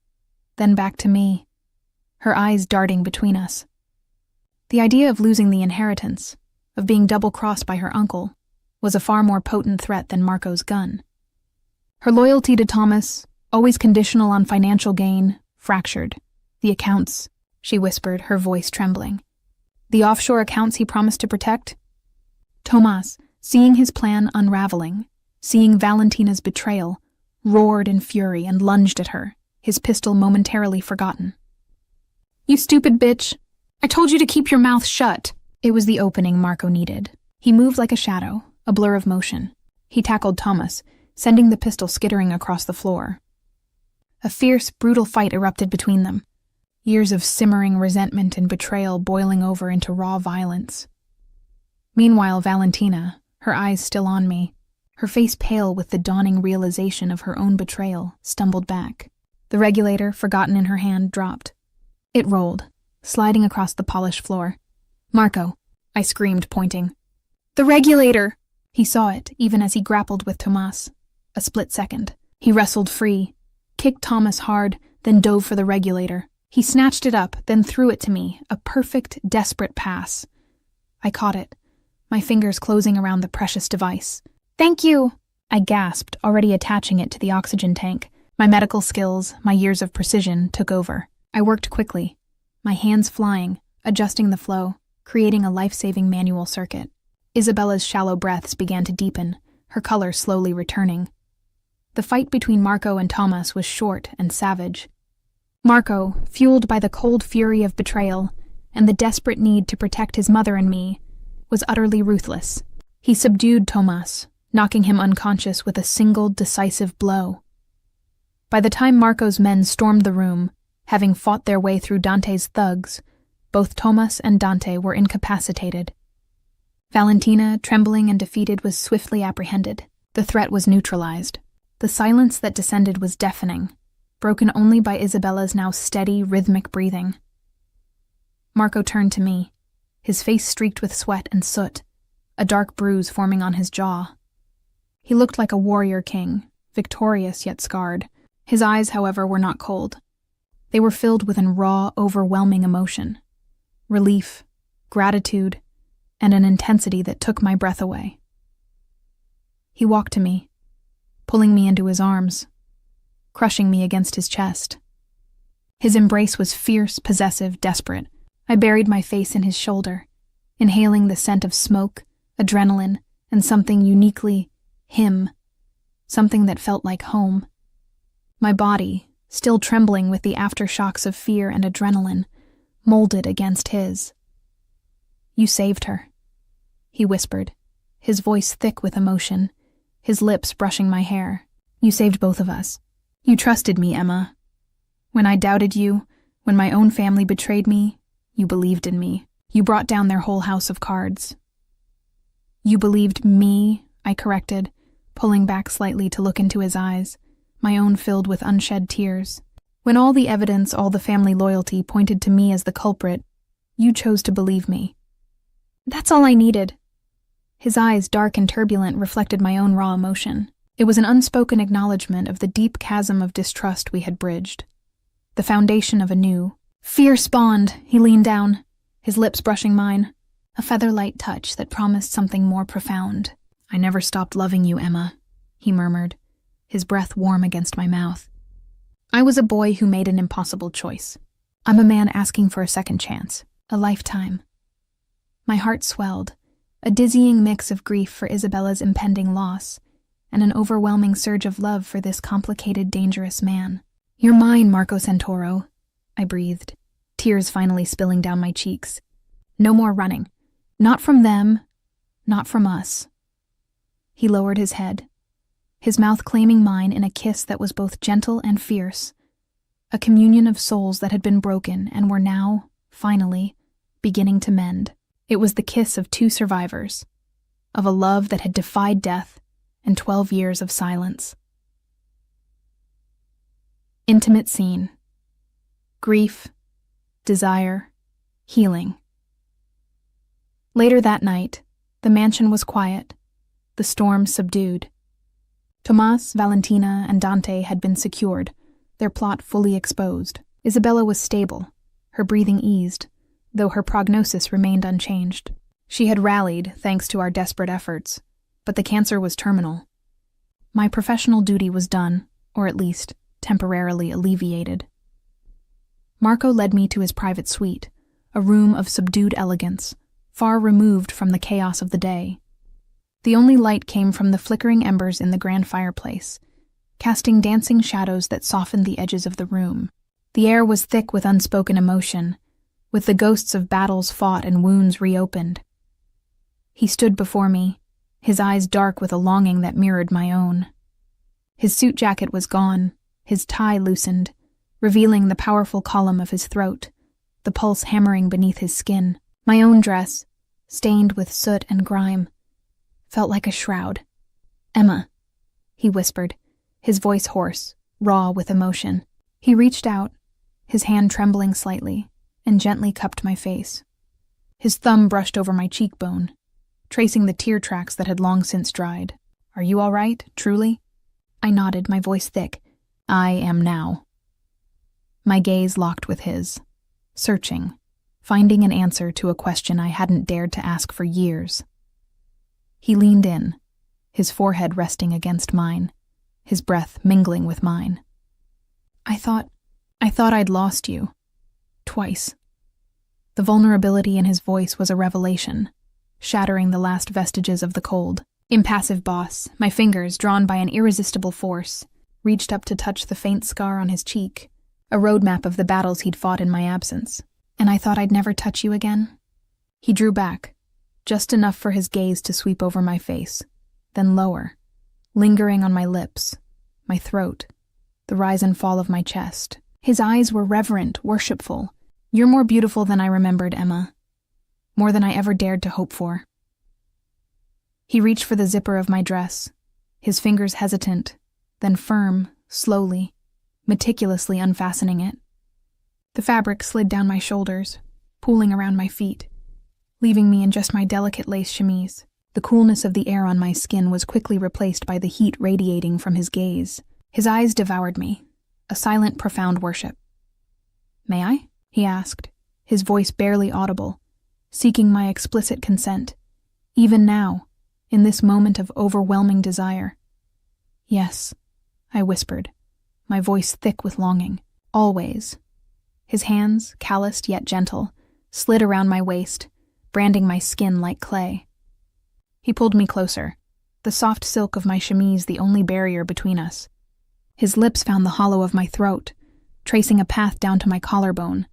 then back to me, her eyes darting between us. The idea of losing the inheritance, of being double-crossed by her uncle, was a far more potent threat than Marco's gun. Her loyalty to Thomas, always conditional on financial gain, fractured. "The accounts," she whispered, her voice trembling. "The offshore accounts he promised to protect?" Thomas, seeing his plan unraveling, seeing Valentina's betrayal, roared in fury and lunged at her, his pistol momentarily forgotten. "You stupid bitch! I told you to keep your mouth shut!" It was the opening Marco needed. He moved like a shadow, a blur of motion. He tackled Thomas, sending the pistol skittering across the floor. A fierce, brutal fight erupted between them, years of simmering resentment and betrayal boiling over into raw violence. Meanwhile, Valentina, her eyes still on me, her face pale with the dawning realization of her own betrayal, stumbled back. The regulator, forgotten in her hand, dropped. It rolled, sliding across the polished floor. "Marco," I screamed, pointing. "The regulator!" He saw it, even as he grappled with Thomas. A split second. He wrestled free, kicked Thomas hard, then dove for the regulator. He snatched it up, then threw it to me, a perfect, desperate pass. I caught it, my fingers closing around the precious device. "Thank you!" I gasped, already attaching it to the oxygen tank. My medical skills, my years of precision, took over. I worked quickly, my hands flying, adjusting the flow, creating a life-saving manual circuit. Isabella's shallow breaths began to deepen, her color slowly returning. The fight between Marco and Thomas was short and savage. Marco, fueled by the cold fury of betrayal and the desperate need to protect his mother and me, was utterly ruthless. He subdued Thomas, knocking him unconscious with a single decisive blow. By the time Marco's men stormed the room, having fought their way through Dante's thugs, both Thomas and Dante were incapacitated. Valentina, trembling and defeated, was swiftly apprehended. The threat was neutralized. The silence that descended was deafening, broken only by Isabella's now steady, rhythmic breathing. Marco turned to me, his face streaked with sweat and soot, a dark bruise forming on his jaw. He looked like a warrior king, victorious yet scarred. His eyes, however, were not cold. They were filled with a raw, overwhelming emotion. Relief, gratitude, and an intensity that took my breath away. He walked to me, pulling me into his arms, crushing me against his chest. His embrace was fierce, possessive, desperate. I buried my face in his shoulder, inhaling the scent of smoke, adrenaline, and something uniquely him, something that felt like home. My body, still trembling with the aftershocks of fear and adrenaline, molded against his. "You saved her," he whispered, his voice thick with emotion, his lips brushing my hair. "You saved both of us. You trusted me, Emma. When I doubted you, when my own family betrayed me, you believed in me. You brought down their whole house of cards." "You believed me," I corrected, pulling back slightly to look into his eyes, my own filled with unshed tears. When all the evidence, all the family loyalty pointed to me as the culprit, you chose to believe me. That's all I needed. His eyes, dark and turbulent, reflected my own raw emotion. It was an unspoken acknowledgement of the deep chasm of distrust we had bridged. The foundation of a new, fierce bond. He leaned down, his lips brushing mine, a feather-light touch that promised something more profound. I never stopped loving you, Emma, he murmured, his breath warm against my mouth. I was a boy who made an impossible choice. I'm a man asking for a second chance, a lifetime. My heart swelled, a dizzying mix of grief for Isabella's impending loss and an overwhelming surge of love for this complicated, dangerous man. You're mine, Marco Santoro, I breathed, tears finally spilling down my cheeks. No more running. Not from them, not from us. He lowered his head, his mouth claiming mine in a kiss that was both gentle and fierce, a communion of souls that had been broken and were now, finally, beginning to mend. It was the kiss of two survivors, of a love that had defied death and 12 years of silence. Intimate scene. Grief, desire, healing. Later that night, the mansion was quiet, the storm subdued. Tomas, Valentina, and Dante had been secured, their plot fully exposed. Isabella was stable, her breathing eased, though her prognosis remained unchanged. She had rallied thanks to our desperate efforts, but the cancer was terminal. My professional duty was done, or at least temporarily alleviated. Marco led me to his private suite, a room of subdued elegance, far removed from the chaos of the day. The only light came from the flickering embers in the grand fireplace, casting dancing shadows that softened the edges of the room. The air was thick with unspoken emotion, with the ghosts of battles fought and wounds reopened. He stood before me, his eyes dark with a longing that mirrored my own. His suit jacket was gone, his tie loosened, revealing the powerful column of his throat, the pulse hammering beneath his skin. My own dress, stained with soot and grime, felt like a shroud. Emma, he whispered, his voice hoarse, raw with emotion. He reached out, his hand trembling slightly, and gently cupped my face. His thumb brushed over my cheekbone, tracing the tear tracks that had long since dried. Are you all right, truly? I nodded, my voice thick. I am now. My gaze locked with his, searching, finding an answer to a question I hadn't dared to ask for years. He leaned in, his forehead resting against mine, his breath mingling with mine. I thought I'd lost you. Twice. The vulnerability in his voice was a revelation, shattering the last vestiges of the cold. Impassive boss, my fingers, drawn by an irresistible force, reached up to touch the faint scar on his cheek, a roadmap of the battles he'd fought in my absence. And I thought I'd never touch you again? He drew back, just enough for his gaze to sweep over my face, then lower, lingering on my lips, my throat, the rise and fall of my chest. His eyes were reverent, worshipful. You're more beautiful than I remembered, Emma. More than I ever dared to hope for. He reached for the zipper of my dress, his fingers hesitant, then firm, slowly, meticulously unfastening it. The fabric slid down my shoulders, pooling around my feet, leaving me in just my delicate lace chemise. The coolness of the air on my skin was quickly replaced by the heat radiating from his gaze. His eyes devoured me, a silent, profound worship. May I? He asked, his voice barely audible, seeking my explicit consent, even now, in this moment of overwhelming desire. Yes, I whispered, my voice thick with longing. Always. His hands, calloused yet gentle, slid around my waist, branding my skin like clay. He pulled me closer, the soft silk of my chemise the only barrier between us. His lips found the hollow of my throat, tracing a path down to my collarbone,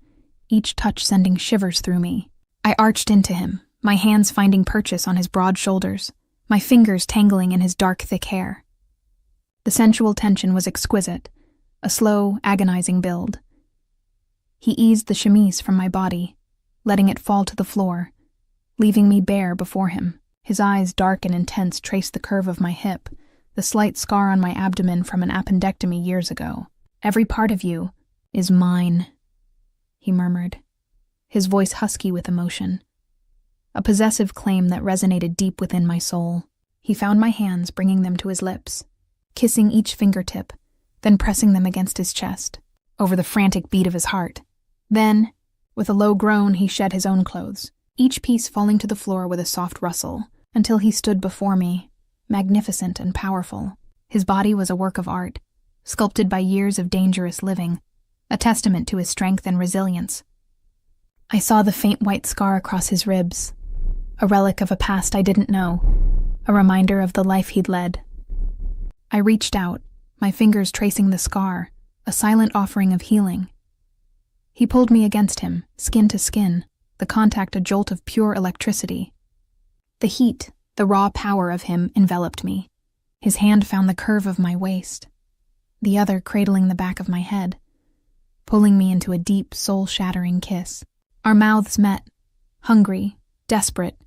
each touch sending shivers through me. I arched into him, my hands finding purchase on his broad shoulders, my fingers tangling in his dark, thick hair. The sensual tension was exquisite, a slow, agonizing build. He eased the chemise from my body, letting it fall to the floor, leaving me bare before him. His eyes, dark and intense, traced the curve of my hip, the slight scar on my abdomen from an appendectomy years ago. Every part of you is mine, he murmured, his voice husky with emotion. A possessive claim that resonated deep within my soul. He found my hands, bringing them to his lips, kissing each fingertip, then pressing them against his chest, over the frantic beat of his heart. Then, with a low groan, he shed his own clothes, each piece falling to the floor with a soft rustle, until he stood before me, magnificent and powerful. His body was a work of art, sculpted by years of dangerous living, a testament to his strength and resilience. I saw the faint white scar across his ribs, a relic of a past I didn't know, a reminder of the life he'd led. I reached out, my fingers tracing the scar, a silent offering of healing. He pulled me against him, skin to skin, the contact a jolt of pure electricity. The heat, the raw power of him enveloped me. His hand found the curve of my waist, the other cradling the back of my head, pulling me into a deep, soul-shattering kiss. Our mouths met, hungry, desperate,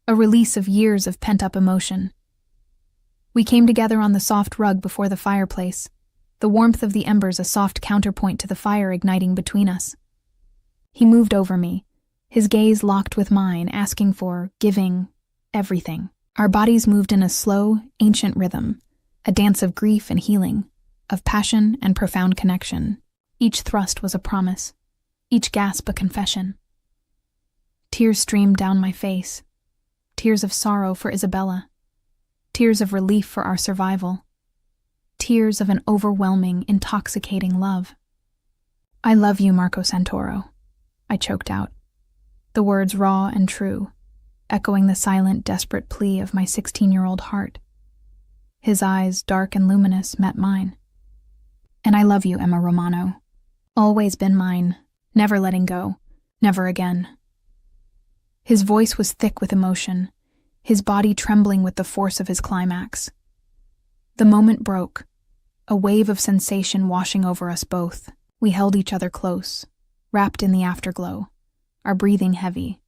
a release of years of pent-up emotion. We came together on the soft rug before the fireplace, the warmth of the embers a soft counterpoint to the fire igniting between us. He moved over me, his gaze locked with mine, asking for, giving, everything. Our bodies moved in a slow, ancient rhythm, a dance of grief and healing, of passion and profound connection. Each thrust was a promise, each gasp a confession. Tears streamed down my face, tears of sorrow for Isabella, tears of relief for our survival, tears of an overwhelming, intoxicating love. "I love you, Marco Santoro," I choked out, the words raw and true, echoing the silent, desperate plea of my 16-year-old heart. His eyes, dark and luminous, met mine. "And I love you, Emma Romano. Always been mine, never letting go, never again." His voice was thick with emotion, his body trembling with the force of his climax. The moment broke, a wave of sensation washing over us both. We held each other close, wrapped in the afterglow, our breathing heavy,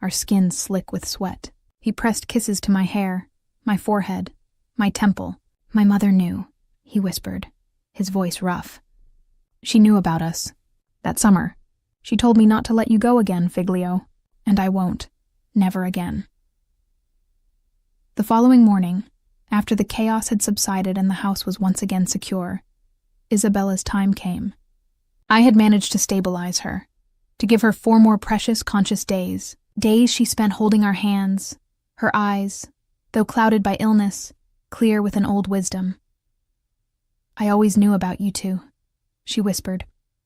our skin slick with sweat. He pressed kisses to my hair, my forehead, my temple. "My mother knew," he whispered, his voice rough. "She knew about us. That summer. She told me not to let you go again, Figlio. And I won't. Never again." The following morning, after the chaos had subsided and the house was once again secure, Isabella's time came. I had managed to stabilize her, to give her 4 more precious, conscious days she spent holding our hands, her eyes, though clouded by illness, clear with an old wisdom. "I always knew about you two," she whispered,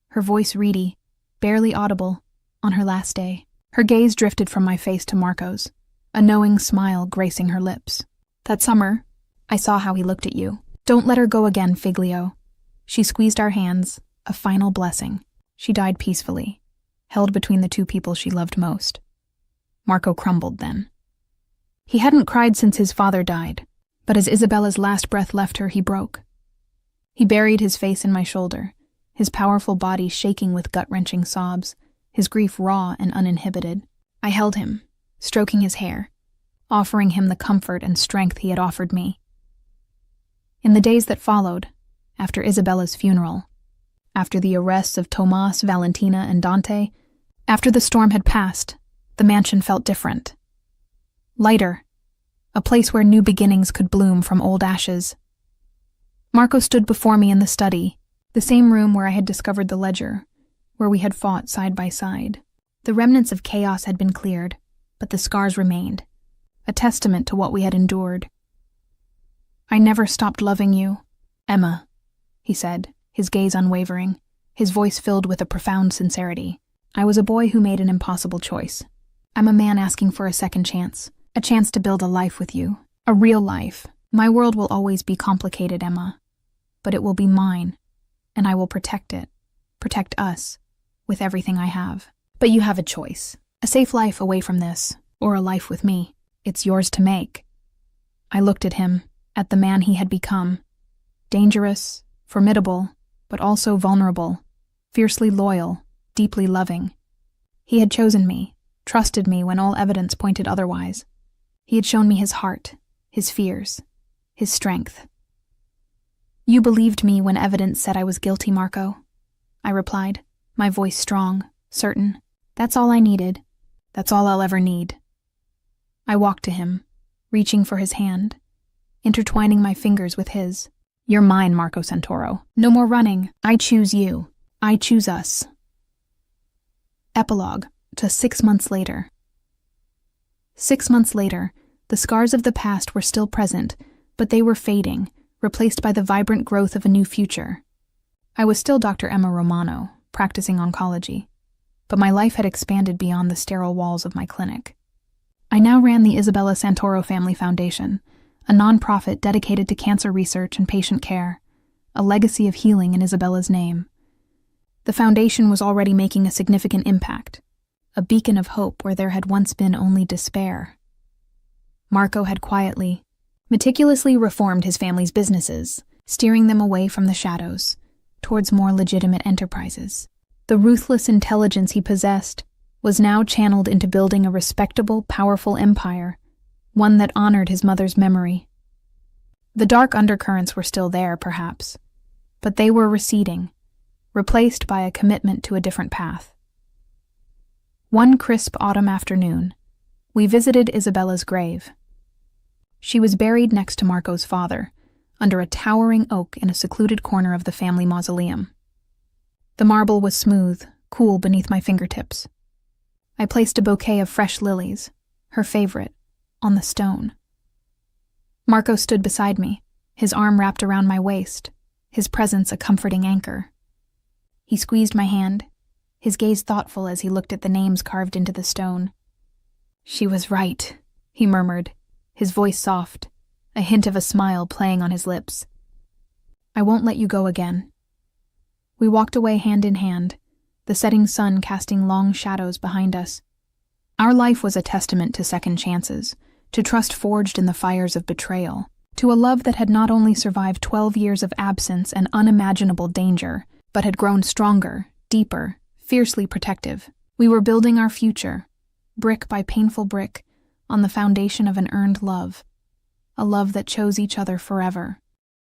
her voice reedy, barely audible, on her last day. Her gaze drifted from my face to Marco's, a knowing smile gracing her lips. "That summer, I saw how he looked at you. Don't let her go again, Figlio." She squeezed our hands, a final blessing. She died peacefully, held between the 2 people she loved most. Marco crumbled then. He hadn't cried since his father died, but as Isabella's last breath left her, he broke. He buried his face in my shoulder, his powerful body shaking with gut-wrenching sobs, his grief raw and uninhibited. I held him, stroking his hair, offering him the comfort and strength he had offered me. In the days that followed, after Isabella's funeral, after the arrests of Tomas, Valentina, and Dante, after the storm had passed, the mansion felt different. Lighter, a place where new beginnings could bloom from old ashes. Marco stood before me in the study, the same room where I had discovered the ledger, where we had fought side by side. The remnants of chaos had been cleared, but the scars remained, a testament to what we had endured. "I never stopped loving you, Emma," he said, his gaze unwavering, his voice filled with a profound sincerity. "I was a boy who made an impossible choice. I'm a man asking for a second chance, a chance to build a life with you, a real life. My world will always be complicated, Emma, but it will be mine, and I will protect it, protect us, with everything I have. But you have a choice, a safe life away from this, or a life with me. It's yours to make." I looked at him, at the man he had become, dangerous, formidable, but also vulnerable, fiercely loyal, deeply loving. He had chosen me, trusted me when all evidence pointed otherwise. He had shown me his heart, his fears, his strength, You believed me when evidence said I was guilty, Marco, I replied, my voice strong, certain. That's all I needed. That's all I'll ever need. I walked to him, reaching for his hand, intertwining my fingers with his. You're mine, Marco Santoro. No more running. I choose you. I choose us. Epilogue to 6 months later. 6 months later, the scars of the past were still present, but they were fading, replaced by the vibrant growth of a new future. I was still Dr. Emma Romano, practicing oncology, but my life had expanded beyond the sterile walls of my clinic. I now ran the Isabella Santoro Family Foundation, a nonprofit dedicated to cancer research and patient care, a legacy of healing in Isabella's name. The foundation was already making a significant impact, a beacon of hope where there had once been only despair. Marco had quietly, meticulously reformed his family's businesses, steering them away from the shadows, towards more legitimate enterprises. The ruthless intelligence he possessed was now channeled into building a respectable, powerful empire, one that honored his mother's memory. The dark undercurrents were still there, perhaps, but they were receding, replaced by a commitment to a different path. One crisp autumn afternoon, we visited Isabella's grave. She was buried next to Marco's father, under a towering oak in a secluded corner of the family mausoleum. The marble was smooth, cool beneath my fingertips. I placed a bouquet of fresh lilies, her favorite, on the stone. Marco stood beside me, his arm wrapped around my waist, his presence a comforting anchor. He squeezed my hand, his gaze thoughtful as he looked at the names carved into the stone. She was right, he murmured, his voice soft, a hint of a smile playing on his lips. I won't let you go again. We walked away hand in hand, the setting sun casting long shadows behind us. Our life was a testament to second chances, to trust forged in the fires of betrayal, to a love that had not only survived 12 years of absence and unimaginable danger, but had grown stronger, deeper, fiercely protective. We were building our future, brick by painful brick, on the foundation of an earned love, a love that chose each other forever.